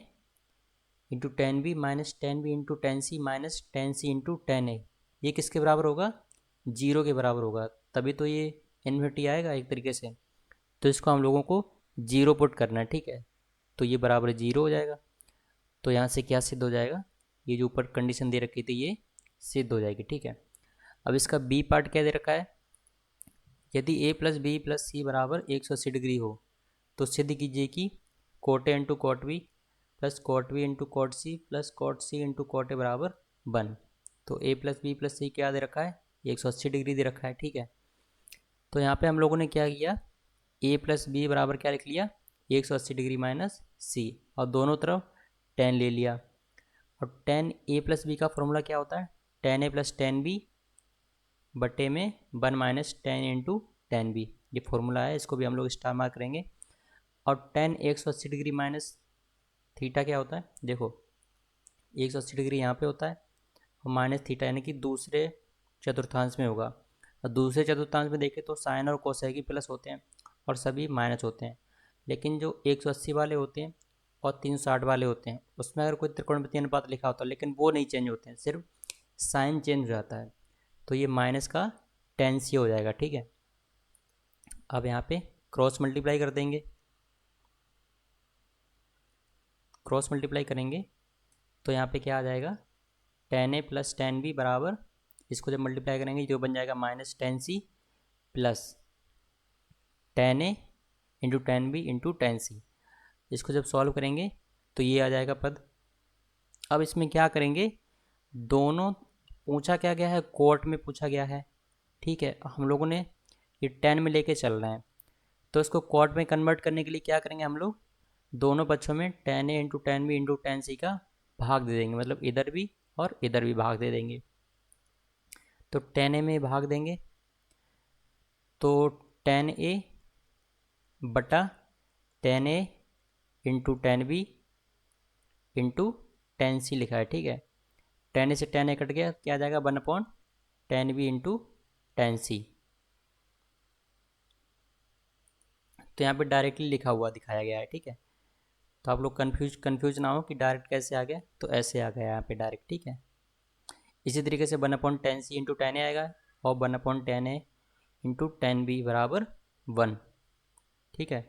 Speaker 1: into 10 B minus 10 B into 10 C minus 10 C into 10 A, ये किसके बराबर होगा, जीरो के बराबर होगा, तभी तो ये इन्फिनिटी आएगा एक तरीके से। तो इसको हम लोगों को जीरो पुट करना है, ठीक है, तो ये बराबर जीरो हो जाएगा। तो यहाँ से क्या सिद्ध हो जाएगा, ये जो ऊपर कंडीशन दे रखी थी ये सिद्ध हो जाएगी, ठीक है। अब इसका बी पार्ट क्या दे रखा है, यदि A plus B plus C बराबर 180 डिग्री हो तो सिद्ध कीजिए कि cot A into cot B plus cot B into cot C plus cot C into cot A बराबर 1। तो A plus B plus C क्या दे रखा है, 180 डिग्री दे रखा है, ठीक है। तो यहाँ पे हम लोगों ने क्या किया, ए प्लस बी बराबर क्या लिख लिया 180 डिग्री माइनस सी, और दोनों तरफ टेन ले लिया। और टेन ए प्लस बी का फॉर्मूला क्या होता है, ten A plus ten B बटे में 1 - 10 इंटू 10 बी, ये फॉर्मूला है, इसको भी हम लोग स्टार मार्क करेंगे। और टेन 180 डिग्री माइनस थीटा क्या होता है, देखो 180 डिग्री यहाँ पे होता है, और माइनस थीटा यानी कि दूसरे चतुर्थांश में होगा। और दूसरे चतुर्थांश में देखें तो साइन और कोसाइन की प्लस होते हैं और सभी माइनस होते हैं, लेकिन जो 180 वाले होते हैं और 360 वाले होते हैं उसमें अगर कोई त्रिकोणमितीय अनुपात लिखा होता है लेकिन वो नहीं चेंज होते हैं, सिर्फ साइन चेंज हो जाता है, तो ये माइनस का 10 सी हो जाएगा, ठीक है। अब यहाँ पे क्रॉस मल्टीप्लाई कर देंगे, क्रॉस मल्टीप्लाई करेंगे तो यहाँ पे क्या आ जाएगा, ten A plus ten B बराबर, इसको जब मल्टीप्लाई करेंगे जो बन जाएगा minus ten C plus ten A into ten B into ten C. इसको जब सॉल्व करेंगे तो ये आ जाएगा पद। अब इसमें क्या करेंगे, दोनों पूछा क्या गया है, कोर्ट में पूछा गया है, ठीक है। हम लोगों ने ये टेन में लेके चल रहे हैं, तो इसको क्वाड में कन्वर्ट करने के लिए क्या करेंगे हम लोग, दोनों पक्षों में ten A into ten B into ten C का भाग दे देंगे, मतलब इधर भी और इधर भी भाग दे देंगे। तो टेन ए में भाग देंगे तो टेन ए बटा ten A into ten B into ten C लिखा है, ठीक है। टेन ए से टेन ए कट गया, क्या आ जाएगा, one upon ten B into ten C. तो यहाँ पे डायरेक्टली लिखा हुआ दिखाया गया है, ठीक है। तो आप लोग कन्फ्यूज ना हो कि डायरेक्ट कैसे आ गया, तो ऐसे आ गया यहाँ पे डायरेक्ट, ठीक है। इसी तरीके से one upon ten C into ten A आएगा और one upon ten A into ten B बराबर वन, ठीक है।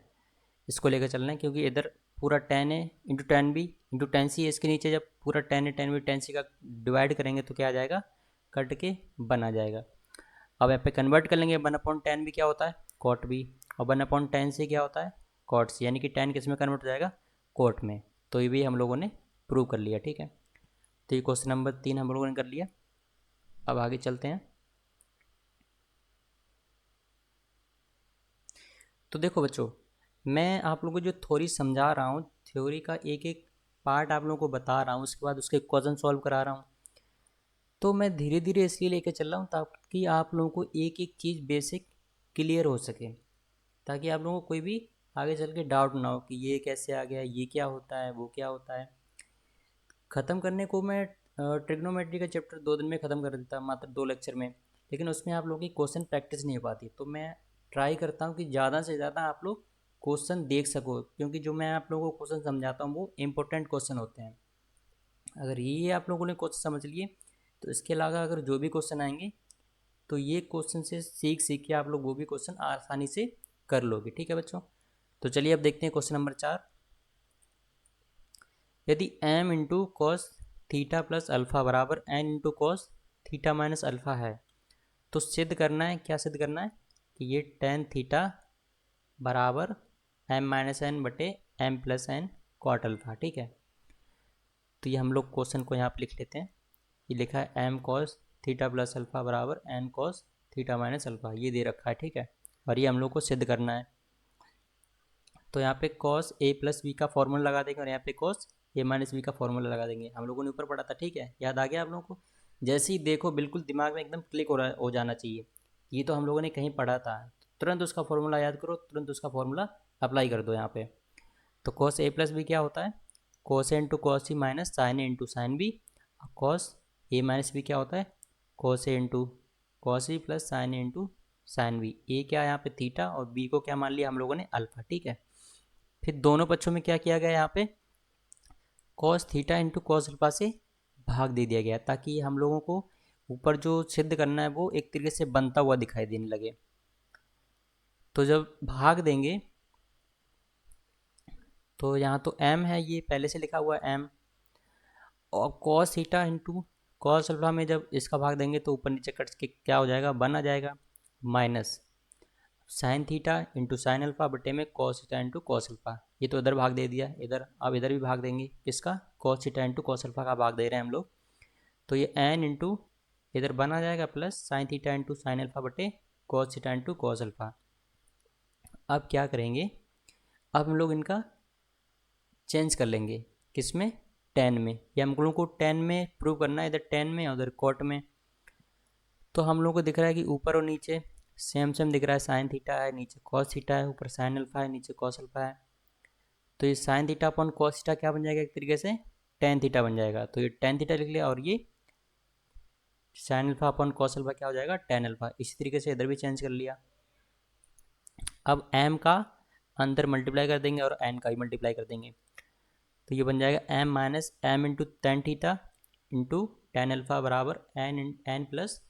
Speaker 1: इसको लेकर चलना है क्योंकि इधर पूरा ten A into ten B into ten C है, इसके नीचे जब पूरा ten A ten B ten C का डिवाइड करेंगे तो क्या आ जाएगा, कट के वन आ जाएगा। अब यहाँ पे कन्वर्ट कर लेंगे, वन अपॉन टेन बी क्या होता है, कॉट बी, और वन अपॉन टेन सी क्या होता है, कॉट सी, यानी कि टेन किस में कन्वर्ट हो जाएगा, कोट में। तो ये भी हम लोगों ने प्रूव कर लिया, ठीक है। तो ये क्वेश्चन नंबर 3 हम लोगों ने कर लिया। अब आगे चलते हैं। तो देखो बच्चों, मैं आप लोगों को जो थ्योरी समझा रहा हूँ, थ्योरी का एक एक पार्ट आप लोगों को बता रहा हूँ, उसके बाद उसके क्वेश्चन सॉल्व करा रहा हूँ। तो मैं धीरे धीरे इसलिए लेकर चल रहा हूँ ताकि आप लोगों को एक एक चीज़ बेसिक क्लियर हो सके, ताकि आप लोगों को कोई भी आगे चल के डाउट ना हो कि ये कैसे आ गया, ये क्या होता है, वो क्या होता है। ख़त्म करने को मैं ट्रिग्नोमेट्री का चैप्टर 2 दिन में ख़त्म कर देता, मात्र 2 लेक्चर में, लेकिन उसमें आप लोगों की क्वेश्चन प्रैक्टिस नहीं हो पाती। तो मैं ट्राई करता हूँ कि ज़्यादा से ज़्यादा आप लोग क्वेश्चन देख सको, क्योंकि जो मैं आप लोगों को क्वेश्चन समझाता हूँ वो इंपॉर्टेंट क्वेश्चन होते हैं। अगर ये आप लोगों ने क्वेश्चन समझ लिए तो इसके अलावा अगर जो भी क्वेश्चन आएंगे तो ये क्वेश्चन से सीख सीख के आप लोग वो भी क्वेश्चन आसानी से कर लोगे, ठीक है बच्चों। तो चलिए अब देखते हैं क्वेश्चन नंबर 4। यदि m into cos theta plus alpha बराबर n into cos theta minus alpha है, तो सिद्ध करना है, क्या सिद्ध करना है कि ये टेन थीटा बराबर m माइनस एन बटे m plus N cot alpha, ठीक है। तो ये हम लोग क्वेश्चन को यहाँ पर लिख लेते हैं। ये लिखा है m cos theta plus alpha बराबर n cos theta minus alpha, ये दे रखा है, ठीक है। और ये हम लोग को सिद्ध करना है। तो यहाँ पे कॉस ए प्लस बी का फॉर्मूला लगा देंगे और यहाँ पे कॉस ए माइनस बी का फॉर्मूला लगा देंगे। हम लोगों ने ऊपर पढ़ा था, ठीक है, याद आ गया आप लोगों को। जैसे ही देखो बिल्कुल दिमाग में एकदम क्लिक हो जाना चाहिए, ये तो हम लोगों ने कहीं पढ़ा था, तुरंत उसका फॉर्मूला याद करो, तुरंत उसका फॉर्मूला अप्लाई कर दो यहाँ पे। तो कॉस ए प्लस बी क्या होता है, cos A into cos C minus sine A into sine B. Cos A minus B क्या होता है, cos A into cos C plus sine A into sine B. A क्या है यहाँ पे थीटा और बी को क्या मान लिया हम लोगों ने, अल्फा, ठीक है। फिर दोनों पक्षों में क्या किया गया, यहाँ पे cos theta into cos alpha से भाग दे दिया गया, ताकि हम लोगों को ऊपर जो सिद्ध करना है वो एक तरीके से बनता हुआ दिखाई देने लगे। तो जब भाग देंगे तो यहाँ तो m है, ये पहले से लिखा हुआ है m, और cos theta into cos alpha में जब इसका भाग देंगे तो ऊपर नीचे कट के क्या हो जाएगा, वन आ जाएगा, minus sign theta into sine alpha बटे में cos theta into cos alpha. ये तो इधर भाग दे दिया, इधर अब इधर भी भाग देंगे, किसका, cos theta into cos alpha का भाग दे रहे हैं हम लोग। तो ये एन इंटू इधर बन आ जाएगा plus sine theta into sine alpha बटे cos theta into cos alpha. अब क्या करेंगे, अब हम लोग इनका चेंज कर लेंगे, किस में, टेन में। या हम लोगों को टेन में प्रूव करना है, इधर टेन में और उधर कॉट में। तो हम लोग को दिख रहा है कि ऊपर और नीचे सेम सेम दिख रहा है, साइन थीटा है, नीचे कॉस थीटा है, ऊपर साइन अल्फा है, नीचे कॉस अल्फा है। तो ये sine theta upon cos theta क्या बन जाएगा, एक तरीके से टेन थीटा बन जाएगा। तो ये टेन थीटा लिख लिया और ये sine alpha upon cos alpha क्या हो जाएगा, टेन अल्फा। इसी तरीके से इधर भी चेंज कर लिया। अब एम का अंदर मल्टीप्लाई कर देंगे और एन का भी मल्टीप्लाई कर देंगे, तो ये बन जाएगा M minus M into tan theta into tan alpha बराबर N plus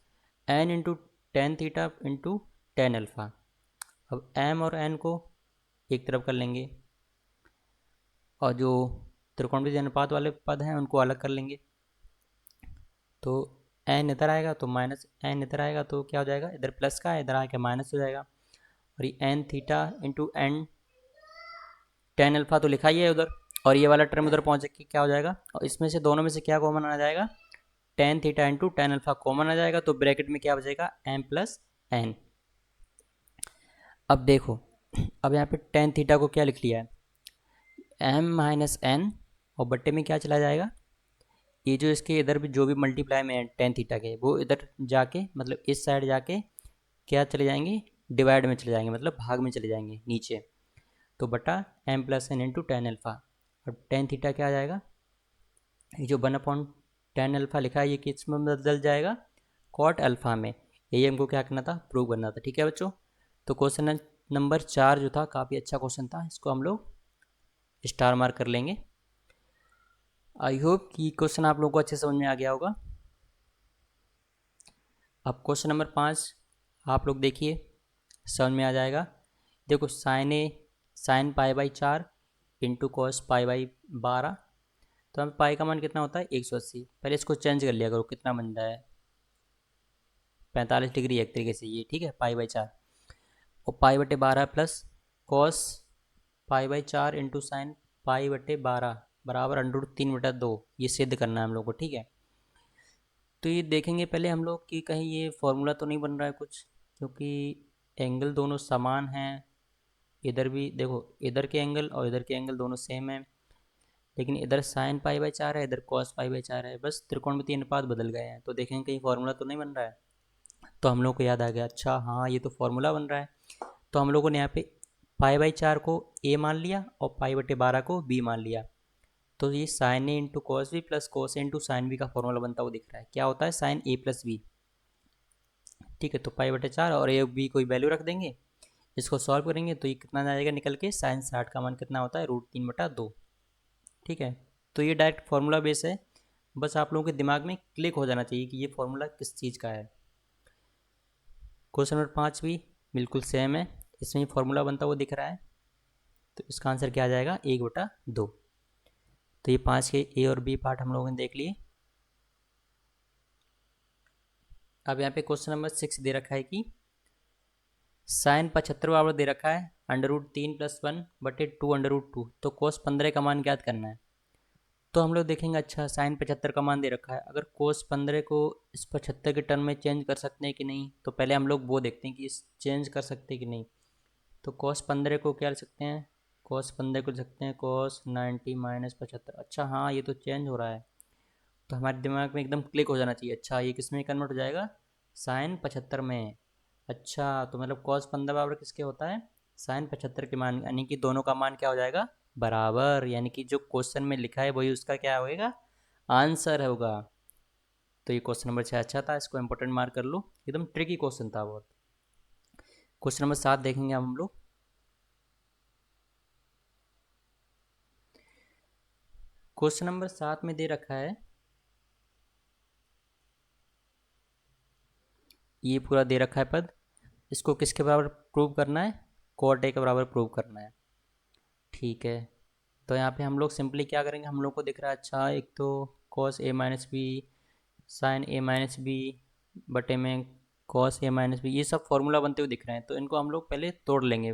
Speaker 1: N into tan theta into tan alpha. अब एम और एन को एक तरफ कर लेंगे और जो त्रिकोणमितीय अनुपात वाले पद हैं उनको अलग कर लेंगे। तो एन इधर आएगा तो माइनस एन इधर आएगा तो क्या हो जाएगा, इधर प्लस का है इधर आके माइनस हो जाएगा। और ये N theta into N tan alpha तो लिखा ही है उधर, और ये वाला टर्म उधर पहुँच के क्या हो जाएगा, और इसमें से दोनों में से क्या कॉमन आ जाएगा, tan theta into tan alpha common आ जाएगा। तो ब्रैकेट में क्या बचेगा, एम प्लस एन। अब देखो, अब यहाँ पे टेन थीटा को क्या लिख लिया है, एम माइनस एन, और बट्टे में क्या चला जाएगा, ये जो इसके इधर भी जो भी मल्टीप्लाई में है टेन थीटा के, वो इधर जाके मतलब इस साइड जाके क्या चले जाएंगे, डिवाइड में चले जाएंगे, मतलब भाग में चले जाएंगे नीचे। तो बटा M plus N into tan alpha. और टेन थीटा क्या आ जाएगा, ये जो वन अपॉन टेन अल्फा लिखा है ये किस में बदल जाएगा, कॉट अल्फा में। यही हमको क्या करना था, प्रूव करना था। ठीक है बच्चों, तो क्वेश्चन नंबर 4 जो था काफ़ी अच्छा क्वेश्चन था, इसको हम लोग स्टार मार्क कर लेंगे। आई होप कि क्वेश्चन आप लोगों को अच्छे समझ में आ गया होगा। अब क्वेश्चन नंबर 5 आप लोग देखिए, समझ में आ जाएगा। देखो sine pi by 4 into cos pi by 12। तो हमें पाई का मान कितना होता है, 180। पहले इसको चेंज कर लिया करो, कितना बन रहा है, 45 डिग्री एक तरीके से ये। ठीक है, पाई बाई 4 और पाई बटे 12 plus cos pi by 4 into sine pi बटे 12 बराबर √3/2। ये सिद्ध करना है हम लोग को। ठीक है, तो ये देखेंगे पहले हम लोग कि कहीं ये फॉर्मूला तो नहीं बन रहा है कुछ, क्योंकि एंगल दोनों समान हैं। इधर भी देखो, इधर के एंगल और इधर के एंगल दोनों सेम है, लेकिन इधर साइन पाई बाई 4 है, इधर कॉस पाई बाई 4 है, बस त्रिकोणमितीय अनुपात बदल गए हैं। तो देखेंगे कहीं फॉर्मूला तो नहीं बन रहा है। तो हम लोग को याद आ गया, अच्छा हाँ ये तो फॉर्मूला बन रहा है। तो हम लोगों ने यहाँ पे पाई बाई 4 को ए मान लिया और पाई बटे 12 को बी मान लिया। तो ये sine A into cos B plus cos A into sine B का फॉर्मूला बनता हुआ दिख रहा है। क्या होता है, साइन ए प्लस बी। ठीक है, तो पाई बटे 4 और ए बी कोई वैल्यू रख देंगे, इसको सॉल्व करेंगे तो ये कितना जाएगा निकल के, साइन 60 का मान कितना होता है, √3/2। ठीक है, तो ये डायरेक्ट फार्मूला बेस है, बस आप लोगों के दिमाग में क्लिक हो जाना चाहिए कि ये फार्मूला किस चीज़ का है। क्वेश्चन नंबर 5 भी बिल्कुल सेम है, इसमें फार्मूला बनता हुआ दिख रहा है। तो इसका आंसर क्या आ जाएगा, 1/2। तो ये 5 के ए और बी पार्ट हम लोगों ने देख लिए। अब यहाँ पे क्वेश्चन नंबर 6 दे रखा है कि साइन 75 बराबर दे रखा है √3 + 1/2 तो कोस 15 का मान ज्ञात करना है। तो हम लोग देखेंगे, अच्छा साइन 75 का मान दे रखा है, अगर कोस 15 को इस 75 के टर्म में चेंज कर सकते हैं कि नहीं, तो पहले हम लोग वो देखते हैं कि इस चेंज कर सकते हैं कि नहीं। तो कोस 15 को क्या लिख सकते हैं, कोस 15 को लिख सकते हैं कोस 90 - 75। अच्छा हाँ ये तो चेंज हो रहा है, तो हमारे दिमाग में एकदम क्लिक हो जाना चाहिए, अच्छा ये किस में कन्वर्ट हो जाएगा, साइन 75 में। अच्छा तो मतलब कॉस 15 बराबर किसके होता है, साइन 75 के मान, यानी कि दोनों का मान क्या हो जाएगा, बराबर, यानी कि जो क्वेश्चन में लिखा है वही उसका क्या होएगा, आंसर होगा। तो ये क्वेश्चन नंबर 6 अच्छा था, इसको इंपॉर्टेंट मार्क कर लो, एकदम ट्रिकी क्वेश्चन था बहुत। क्वेश्चन नंबर 7 देखेंगे हम लोग। क्वेश्चन नंबर 7 में दे रखा है, ये पूरा दे रखा है पद, इसको किसके बराबर प्रूव करना है, कॉट ए के बराबर प्रूव करना है। ठीक है, तो यहाँ पे हम लोग सिंपली क्या करेंगे, हम लोग को दिख रहा है, अच्छा एक तो cos A minus B sign A minus B बटे में कॉस ए माइनस बी, ये सब फॉर्मूला बनते हुए दिख रहे हैं, तो इनको हम लोग पहले तोड़ लेंगे।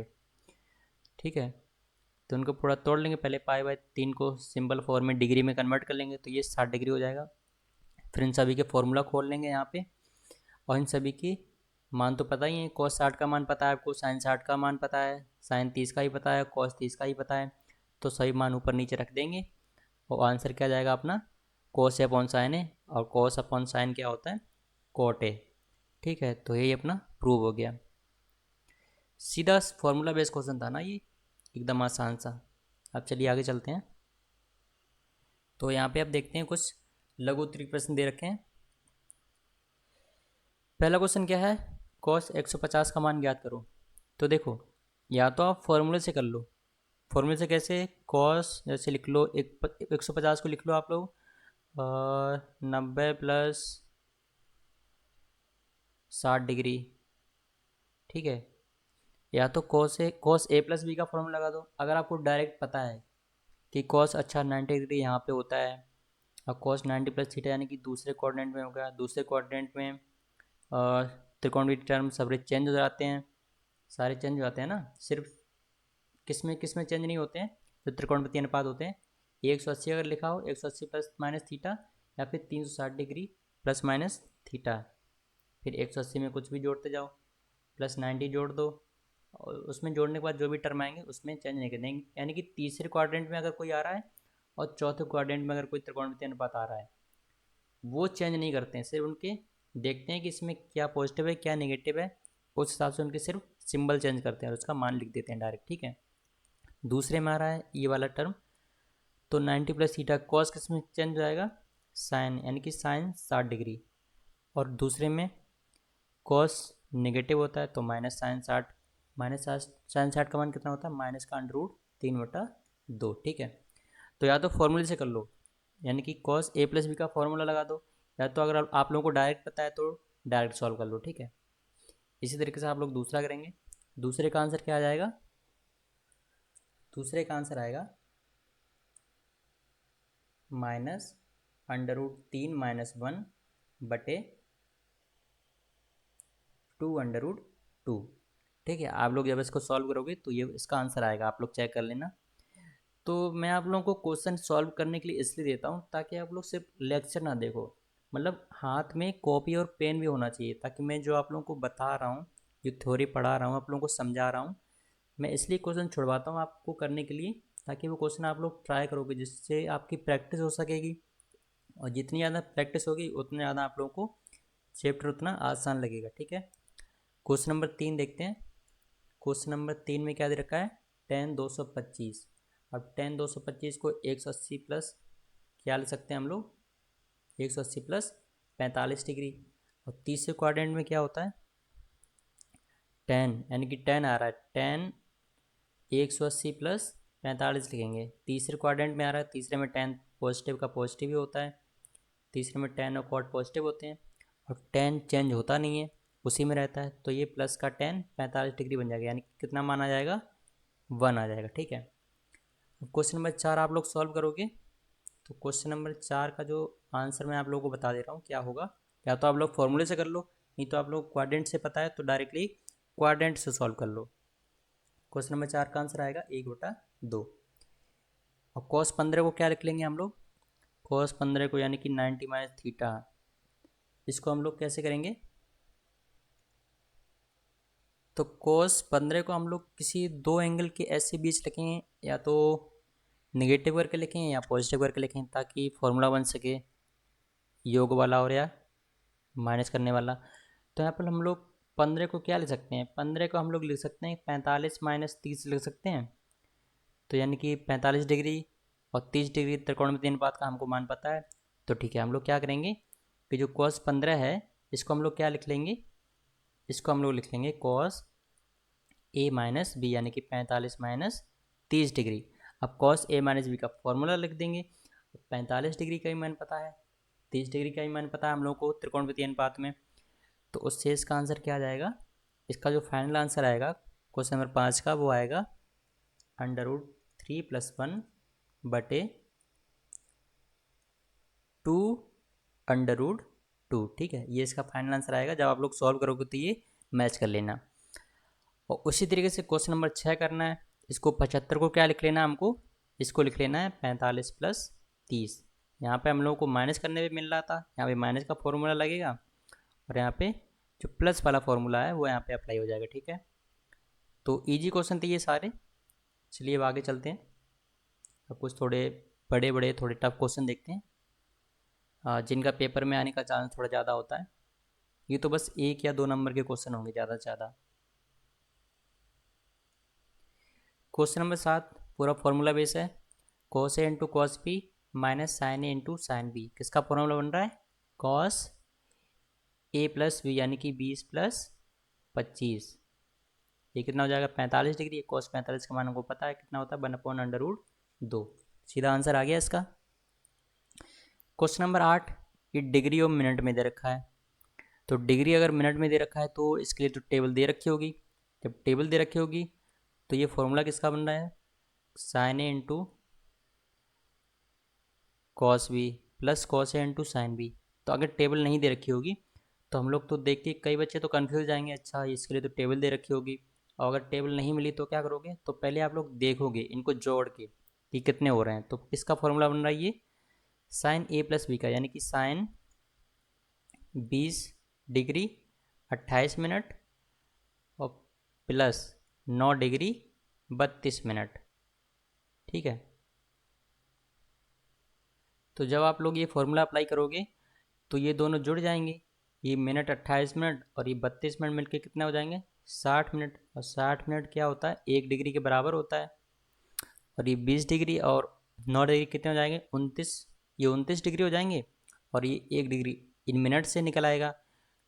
Speaker 1: ठीक है, तो इनको पूरा तोड़ लेंगे, पहले पाई/3 को सिंपल फॉर्म में डिग्री में कन्वर्ट कर लेंगे, तो ये 60 डिग्री हो जाएगा। फिर इन सभी के फॉर्मूला खोल लेंगे यहाँ पे, और इन सभी की मान तो पता ही है, कॉस 60 का मान पता है आपको, साइन 60 का मान पता है, साइन 30 का ही पता है, कॉस 30 का ही पता है। तो सही मान ऊपर नीचे रख देंगे और आंसर क्या जाएगा अपना, कॉस ए अपॉन साइन ए, और कॉस अपॉन साइन क्या होता है, कॉट ए। ठीक है, तो यही अपना प्रूव हो गया। सीधा फॉर्मूला बेस्ड क्वेश्चन था ना ये, एकदम आसान सा। अब चलिए आगे चलते हैं। तो यहाँ पे आप देखते हैं कुछ लघु उत्तरीय प्रश्न दे रखे हैं। पहला क्वेश्चन क्या है, कॉस 150 का मान ज्ञात करो। तो देखो, या तो आप फॉर्मूले से कर लो। फॉर्मूले से कैसे, कॉस जैसे लिख लो, 150 को लिख लो आप लोग 90 + 60 डिग्री। ठीक है, या तो कॉस ए प्लस बी का फॉर्मूला लगा दो। अगर आपको डायरेक्ट पता है कि कॉस अच्छा 90 डिग्री यहाँ पे होता है और कॉस 90 प्लस थीटा यानी कि दूसरे कोऑर्डिनेट में होगा, दूसरे कोऑर्डिनेट में त्रिकोणमितीय टर्म सब चेंज हो जाते हैं, सारे चेंज हो जाते हैं ना। सिर्फ किस में चेंज नहीं होते हैं, जो त्रिकोणमितीय अनुपात होते हैं। 180 अगर लिखा हो 180 प्लस माइनस थीटा, या फिर 360 डिग्री प्लस माइनस थीटा, फिर 180 में कुछ भी जोड़ते जाओ, प्लस 90 जोड़ दो, और उसमें जोड़ने के बाद जो भी टर्म आएंगे उसमें चेंज नहीं करेंगे। यानी कि तीसरे क्वाड्रेंट में अगर कोई आ रहा है और चौथे क्वाड्रेंट में अगर कोई त्रिकोणमितीय अनुपात आ रहा है, वो चेंज नहीं करते हैं, सिर्फ उनके देखते हैं कि इसमें क्या पॉजिटिव है क्या नेगेटिव है, उस हिसाब से उनके सिर्फ सिंबल चेंज करते हैं और उसका मान लिख देते हैं डायरेक्ट, ठीक है। दूसरे में आ रहा है ये वाला टर्म, तो 90 प्लस थीटा कॉस किस में चेंज हो जाएगा, साइन, यानी कि साइन 60 डिग्री। और दूसरे में कॉस नेगेटिव होता है तो माइनस साइन 60, माइनस साइन 60 का मान कितना होता है, माइनस का √3/2, ठीक है। तो या तो फॉर्मूले से कर लो, यानी कि कॉस ए प्लस बी का फॉर्मूला लगा दो, या तो अगर आप लोगों को डायरेक्ट पता है तो डायरेक्ट सॉल्व कर लो, ठीक है। इसी तरीके से आप लोग दूसरा करेंगे। दूसरे का आंसर क्या आ जाएगा, दूसरे का आंसर आएगा -√3 - 1/2, ठीक है। आप लोग जब इसको सॉल्व करोगे तो ये इसका आंसर आएगा, आप लोग चेक कर लेना। तो मैं आप लोगों को क्वेश्चन सॉल्व करने के लिए इसलिए देता हूँ ताकि आप लोग सिर्फ लेक्चर ना देखो, मतलब हाथ में कॉपी और पेन भी होना चाहिए, ताकि मैं जो आप लोगों को बता रहा हूँ, जो थ्योरी पढ़ा रहा हूँ, आप लोगों को समझा रहा हूँ, मैं इसलिए क्वेश्चन छुड़वाता हूँ आपको करने के लिए, ताकि वो क्वेश्चन आप लोग ट्राई करोगे, जिससे आपकी प्रैक्टिस हो सकेगी। और जितनी ज़्यादा प्रैक्टिस होगी उतने ज़्यादा आप लोगों को चैप्टर उतना आसान लगेगा, ठीक है। क्वेश्चन नंबर 3 देखते हैं। क्वेश्चन नंबर 3 में क्या दे रखा है, tan 225। अब tan 225 को 180 प्लस क्या ले सकते हैं हम लोग, 180 प्लस 45 डिग्री। और तीसरे क्वाड्रेंट में क्या होता है, tan, यानी कि tan आ रहा है, tan 180 प्लस 45 लिखेंगे। तीसरे क्वाड्रेंट में आ रहा है, तीसरे में tan पॉजिटिव का पॉजिटिव ही होता है, तीसरे में tan और cot पॉजिटिव होते हैं, और tan चेंज होता नहीं है, उसी में रहता है, तो ये प्लस का tan 45 डिग्री बन जाएगा, यानी कितना मान आ जाएगा, 1 आ जाएगा, ठीक है। अब क्वेश्चन नंबर 4 आप लोग सॉल्व करोगे, तो क्वेश्चन नंबर 4 का जो आंसर मैं आप लोगों को बता दे रहा हूँ क्या होगा। या तो आप लोग फॉर्मूले से कर लो, नहीं तो आप लोग क्वाड्रेंट से पता है तो डायरेक्टली क्वाड्रेंट से सॉल्व कर लो। क्वेश्चन नंबर 4 का आंसर आएगा 1/2। और cos 15 को क्या लिख लेंगे हम लोग, cos 15 को यानी कि 90 माइनस थीटा, इसको हम लोग कैसे करेंगे, तो cos 15 को हम लोग किसी दो एंगल के ऐसे बीच लिखेंगे, या तो नेगेटिव करके लिखें या पॉजिटिव करके लिखें, ताकि फॉर्मूला बन सके योग वाला और या माइनस करने वाला। तो यहाँ पर हम लोग 15 को क्या लिख सकते हैं, 15 को हम लोग लिख सकते हैं 45 माइनस 30 लिख सकते हैं। तो यानी कि 45 डिग्री और 30 डिग्री त्रिकोणमितीय अनुपात का हमको मान पता है। तो ठीक है, हम लोग क्या करेंगे कि जो cos 15 है इसको हम लोग क्या लिख लेंगे, इसको हम लोग लिख लेंगे cos a माइनस बी, यानी कि 45 माइनस 30 डिग्री। अब cos a माइनस बी का फॉर्मूला लिख देंगे। 45 डिग्री का ही मान पता है, 30 डिग्री का ही मान पता है हम लोग को त्रिकोणमितीय अनुपात में, तो उससे इसका आंसर क्या आ जाएगा, इसका जो फाइनल आंसर आएगा क्वेश्चन नंबर 5 का, वो आएगा √3 + 1/2, ठीक है। ये इसका फाइनल आंसर आएगा, जब आप लोग सॉल्व करोगे तो ये मैच कर लेना। और उसी तरीके से क्वेश्चन नंबर 6 करना है। इसको 75 को क्या लिख लेना है हमको, इसको लिख लेना है 45 + 30। यहाँ पे हम लोगों को माइनस करने पे मिल रहा था, यहाँ पे माइनस का फॉर्मूला लगेगा, और यहाँ पे जो प्लस वाला फॉर्मूला है वो यहाँ पे अप्लाई हो जाएगा, ठीक है। तो इजी क्वेश्चन थे ये सारे। चलिए अब आगे चलते हैं, अब कुछ थोड़े बड़े बड़े थोड़े टफ क्वेश्चन देखते हैं, जिनका पेपर में आने का चांस थोड़ा ज़्यादा होता है। ये तो बस 1 या 2 नंबर के क्वेश्चन होंगे ज़्यादा से ज़्यादा। क्वेश्चन नंबर 7 पूरा फॉर्मूला बेस है, cos a into cos B minus sine A into sine B. किसका फॉर्मूला बन रहा है, cos a प्लस बी, यानी कि 20 + 25। ये कितना हो जाएगा, 45 डिग्री। cos 45 का मान हमको पता है कितना होता है, 1/√2। सीधा आंसर आ गया इसका। क्वेश्चन नंबर 8, ये डिग्री और मिनट में दे रखा है। तो डिग्री अगर मिनट में दे रखा है तो इसके लिए तो टेबल दे रखी होगी, जब टेबल दे रखी होगी तो ये फॉर्मूला किसका बन रहा है, sine A into cos B plus cos A into sine B. तो अगर टेबल नहीं दे रखी होगी तो हम लोग तो देख के कई बच्चे तो कन्फ्यूज जाएंगे, अच्छा इसके लिए तो टेबल दे रखी होगी। और अगर टेबल नहीं मिली तो क्या करोगे, तो पहले आप लोग देखोगे इनको जोड़ के कि कितने हो रहे हैं। तो किसका फॉर्मूला बन रहा है, ये साइन ए प्लस बी का, यानी कि साइन 20 डिग्री 28 मिनट और प्लस 9 डिग्री 32 मिनट। ठीक है, तो जब आप लोग ये फॉर्मूला अप्लाई करोगे तो ये दोनों जुड़ जाएंगे, ये मिनट 28 मिनट और ये 32 मिनट मिलके कितना हो जाएंगे, 60 मिनट। और 60 मिनट क्या होता है, 1 डिग्री के बराबर होता है। और ये 20 डिग्री और 9 डिग्री कितने हो जाएंगे, 29। ये 29 डिग्री हो जाएंगे और ये 1 डिग्री इन मिनट से निकल आएगा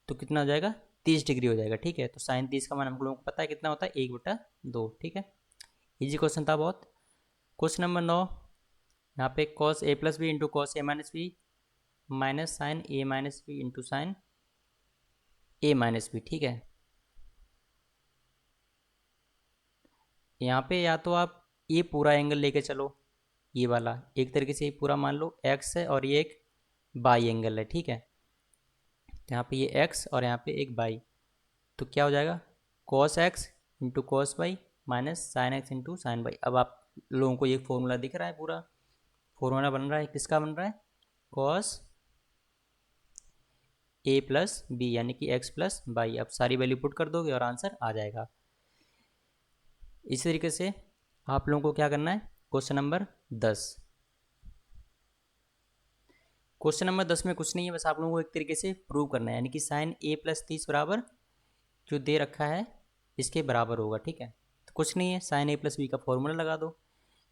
Speaker 1: तो कितना हो जाएगा, 30 डिग्री हो जाएगा। ठीक है, तो साइन 30 का मान हम लोगों को पता है कितना होता है, 1/2। ठीक है, इजी क्वेश्चन था बहुत। क्वेश्चन नंबर 9, यहाँ पे cos A plus B into cos A minus B minus sine A minus B into sine A minus B. ठीक है, यहाँ पे या तो आप ये पूरा एंगल लेके चलो, ये वाला एक तरीके से ये पूरा मान लो एक्स है और ये एक बाई एंगल है। ठीक है, तो यहाँ पे ये एक्स और यहाँ पे एक बाई, तो क्या हो जाएगा, cos x into cos by minus sine x into sine by. अब आप लोगों को ये फॉर्मूला दिख रहा है, पूरा फॉर्मूला बन रहा है, किसका बन रहा है, कॉस ए प्लस बी यानी कि एक्स प्लस बाई। अब सारी वैल्यू पुट कर दोगे और आंसर आ जाएगा। इसी तरीके से आप लोगों को क्या करना है, क्वेश्चन नंबर 10। क्वेश्चन नंबर 10 में कुछ नहीं है, बस आप लोगों को एक तरीके से प्रूव करना है, यानी कि साइन ए प्लस 30 बराबर जो दे रखा है इसके बराबर होगा। ठीक है, तो कुछ नहीं है, साइन ए प्लस बी का फॉर्मूला लगा दो।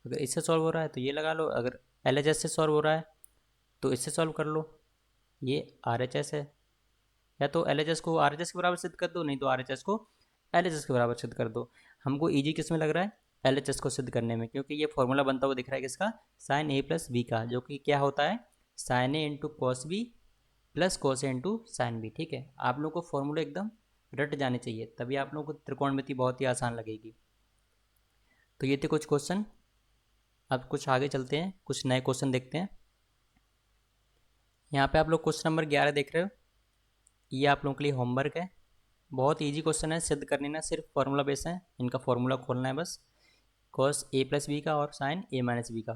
Speaker 1: अगर इससे सॉल्व हो रहा है तो ये लगा लो, अगर एल एच एस से सॉल्व हो रहा है तो इससे सॉल्व कर लो। ये आर एच एस है, या तो एल एच एस को आर एच एस के बराबर सिद्ध कर दो, नहीं तो आर एच एस को एल एच एस के बराबर सिद्ध कर दो। हमको ईजी किस में लग रहा है, एल एच एस को सिद्ध करने में, क्योंकि ये फॉर्मूला बनता हुआ दिख रहा है किसका, साइन ए प्लस बी का, जो कि क्या होता है, sine A into cos B plus cos A into sine B. ठीक है, आप लोग को फॉर्मूला एकदम रट जाने चाहिए, तभी आप लोगों को त्रिकोणमिति बहुत ही आसान लगेगी। तो ये थे कुछ क्वेश्चन। अब कुछ आगे चलते हैं, कुछ नए क्वेश्चन देखते हैं। यहाँ पे आप लोग क्वेश्चन नंबर 11 देख रहे हो, ये आप लोगों के लिए होमवर्क है। बहुत इजी क्वेश्चन है, सिद्ध करनी ना, सिर्फ फार्मूला बेस है, इनका फार्मूला खोलना है बस, कॉस ए प्लस बी का और साइन ए माइनस बी का,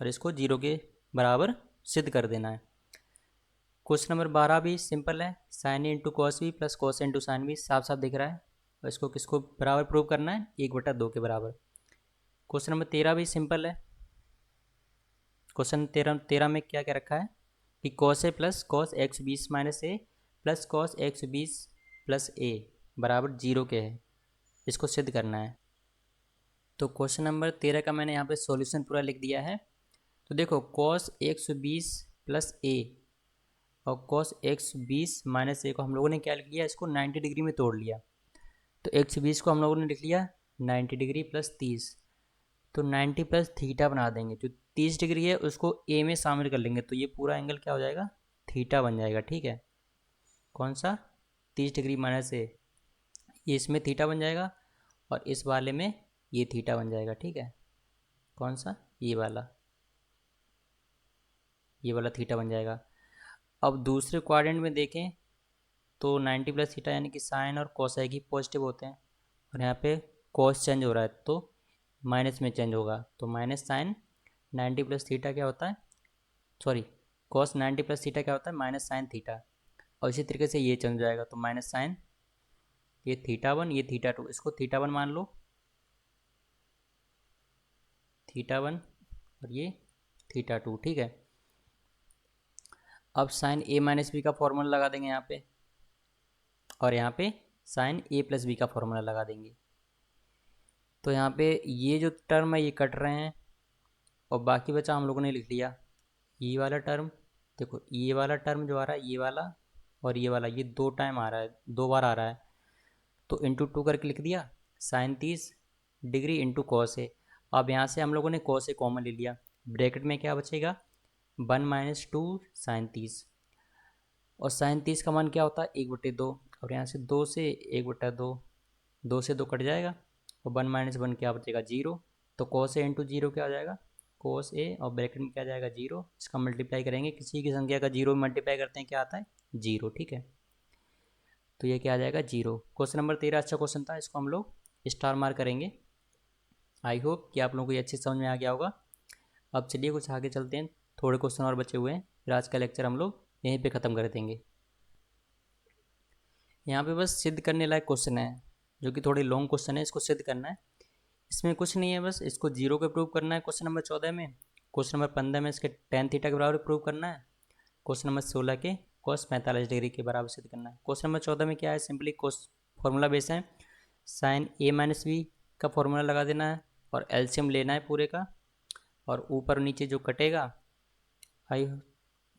Speaker 1: और इसको 0 के बराबर सिद्ध कर देना है। क्वेश्चन नंबर 12 भी सिंपल है, sine A into cos B plus cos A into sine B, साफ साफ दिख रहा है। और इसको किसको बराबर प्रूव करना है, 1/2 के बराबर। क्वेश्चन नंबर 13 भी सिंपल है। क्वेश्चन 13 में क्या क्या रखा है कि cos A plus cos 120 minus A plus cos 120 plus ए बराबर 0 के है, इसको सिद्ध करना है। तो क्वेश्चन नंबर 13 का मैंने यहाँ पे सॉल्यूशन पूरा लिख दिया है। तो देखो कॉस 120 प्लस ए और कॉस 120 माइनस ए को हम लोगों ने क्या लिख लिया, इसको 90 डिग्री में तोड़ लिया। तो 120 को हम लोगों ने लिख लिया 90 डिग्री प्लस 30, तो 90 प्लस थीटा बना देंगे। जो 30 डिग्री है उसको ए में शामिल कर लेंगे, तो ये पूरा एंगल क्या हो जाएगा, थीटा बन जाएगा। ठीक है, कौन सा, 30 डिग्री माइनस ए, ये इसमें थीटा बन जाएगा और इस वाले में ये थीटा बन जाएगा। ठीक है, कौन सा, ये वाला थीटा बन जाएगा। अब दूसरे क्वाड्रेंट में देखें तो 90 प्लस थीटा यानी कि साइन और कोसाइन ही पॉजिटिव होते हैं, और यहाँ पे कॉस चेंज हो रहा है तो माइनस में चेंज होगा, तो माइनस साइन 90 प्लस थीटा क्या होता है, सॉरी कॉस 90 प्लस थीटा क्या होता है, माइनस साइन थीटा। और इसी तरीके से ये चेंज हो जाएगा, तो माइनस साइन ये थीटा 1 ये थीटा 2, इसको थीटा 1 मान लो, थीटा 1 और ये थीटा 2। ठीक है, अब साइन ए माइनस बी का फॉर्मूला लगा देंगे यहाँ पे, और यहाँ पे साइन ए प्लस बी का फॉर्मूला लगा देंगे। तो यहाँ पे ये जो टर्म है ये कट रहे हैं, और बाकी बचा हम लोगों ने लिख लिया ये वाला टर्म। देखो ये वाला टर्म जो आ रहा है, ये वाला और ये वाला, ये 2 टाइम आ रहा है, 2 बार आ रहा है, तो इंटू 2 करके लिख दिया, sign 30 degree into cos A. अब यहाँ से हम लोगों ने कॉस ए कॉमन ले लिया, ब्रैकेट में क्या बचेगा, 1 माइनस 2 साइन 30, और साइन 30 का मान क्या होता है, 1/2, और यहाँ से 2 से 1/2 2 से 2 कट जाएगा और 1 माइनस 1 क्या बचेगा 0। तो cos a इंटू जीरो क्या हो जाएगा cos a और ब्रैकेट में क्या जाएगा 0। इसका मल्टीप्लाई करेंगे, किसी की संख्या का 0 में मल्टीप्लाई करते हैं क्या आता है 0, ठीक है। तो ये क्या आ जाएगा 0। क्वेश्चन नंबर 13 अच्छा क्वेश्चन था, इसको हम लोग स्टार मार्क करेंगे। आई होप कि आप लोगों को ये अच्छे समझ में आ गया होगा। अब चलिए कुछ आगे चलते हैं, थोड़े क्वेश्चन और बचे हुए हैं, फिर आज का लेक्चर हम लोग यहीं पे ख़त्म कर देंगे। यहाँ पे बस सिद्ध करने लायक क्वेश्चन है, जो कि थोड़ी लॉन्ग क्वेश्चन है, इसको सिद्ध करना है। इसमें कुछ नहीं है, बस इसको 0 के प्रूव करना है क्वेश्चन नंबर 14 में। क्वेश्चन नंबर 15 में इसके tan थीटा के बराबर प्रूव करना है। क्वेश्चन नंबर 16 के cos 45 डिग्री के बराबर सिद्ध करना है। क्वेश्चन नंबर 14 में क्या है, सिंपली कोस फॉर्मूला बेस है, साइन a माइनस बी का फॉर्मूला लगा देना है और एलसीएम लेना है पूरे का, और ऊपर नीचे जो कटेगा, आई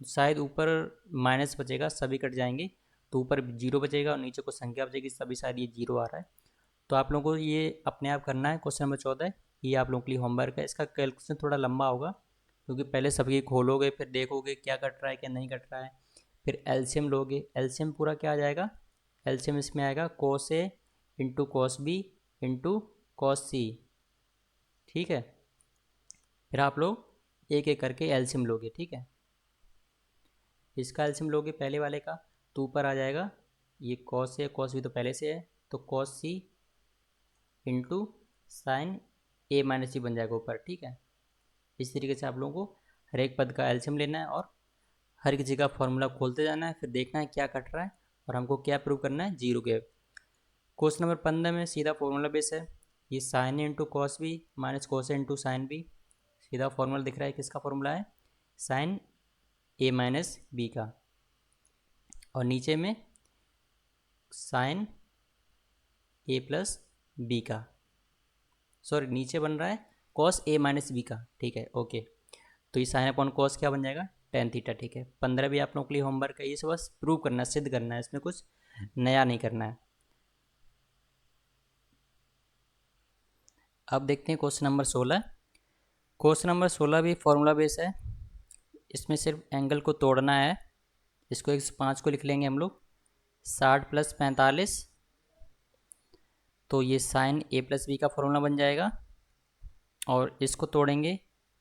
Speaker 1: शायद ऊपर माइनस बचेगा, सभी कट जाएंगे तो ऊपर 0 बचेगा और नीचे कुछ संख्या बचेगी, सभी शायद ये 0 आ रहा है। तो आप लोगों को ये अपने आप करना है। क्वेश्चन नंबर 14 ये आप लोगों के लिए होमवर्क है। इसका कैलकुलेशन थोड़ा लंबा होगा, क्योंकि पहले सभी खोलोगे, फिर देखोगे क्या कट रहा है क्या नहीं कट रहा है, फिर एलसीएम लोगे। एलसीएम पूरा क्या आ जाएगा, एलसीएम इसमें आएगा cos a into cos b into cos c, ठीक है। फिर आप लोग एक एक करके एलसीएम लोगे, ठीक है। इसका एलसीएम लोगे पहले वाले का, तो ऊपर आ जाएगा ये cos a cos b तो पहले से है, तो cos c into sine a minus C बन जाएगा ऊपर, ठीक है। इस तरीके से आप लोगों को हर एक पद का एलसीएम लेना है और हर किसी का फॉर्मूला खोलते जाना है, फिर देखना है क्या कट रहा है और हमको क्या प्रूव करना है 0 के। क्वेश्चन नंबर 15 में सीधा फॉर्मूला बेस है, ये sine A into cos B minus cos A into sine B, सीधा फॉर्मूला दिख रहा है, किसका फॉर्मूला है साइन ए माइनस बी का, और नीचे में साइन ए प्लस बी का, सॉरी नीचे बन रहा है कॉस ए माइनस बी का, ठीक है ओके। तो ये साइन अपॉन कॉस क्या बन जाएगा tan थीटा, ठीक है। 15 भी आप लोगों के लिए होमवर्क है, ये सब बस प्रूव करना है, सिद्ध करना है, इसमें कुछ नया नहीं करना है। अब देखते हैं क्वेश्चन नंबर 16। क्वेश्चन नंबर 16 भी फॉर्मूला बेस है, इसमें सिर्फ एंगल को तोड़ना है। इसको 105 को लिख लेंगे हम लोग, 60 प्लस 45, तो ये साइन ए प्लस बी का फॉर्मूला बन जाएगा, और इसको तोड़ेंगे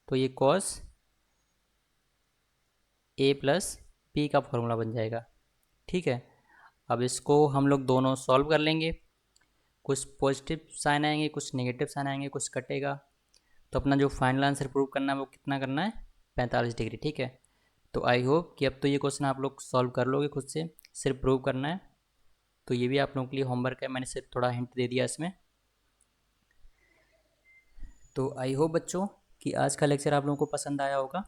Speaker 1: तो ये कॉस ए प्लस बी का फॉर्मूला बन जाएगा, ठीक है। अब इसको हम लोग दोनों सॉल्व कर लेंगे, कुछ पॉजिटिव साइन आएंगे कुछ नेगेटिव साइन आएंगे, कुछ कटेगा, तो अपना जो फाइनल आंसर प्रूव करना है वो कितना करना है 45 डिग्री, ठीक है। तो आई होप कि अब तो ये क्वेश्चन आप लोग सॉल्व कर लोगे खुद से, सिर्फ प्रूव करना है। तो ये भी आप लोगों के लिए होमवर्क है, मैंने सिर्फ थोड़ा हिंट दे दिया इसमें। तो आई होप बच्चों कि आज का लेक्चर आप लोगों को पसंद आया होगा।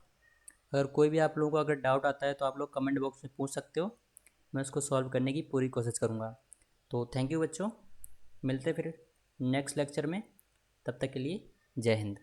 Speaker 1: अगर कोई भी आप लोगों को अगर डाउट आता है तो आप लोग कमेंट बॉक्स में पूछ सकते हो, मैं उसको सॉल्व करने की पूरी कोशिश करूँगा। तो थैंक यू बच्चों, मिलते फिर नेक्स्ट लेक्चर में, तब तक के लिए जय हिंद।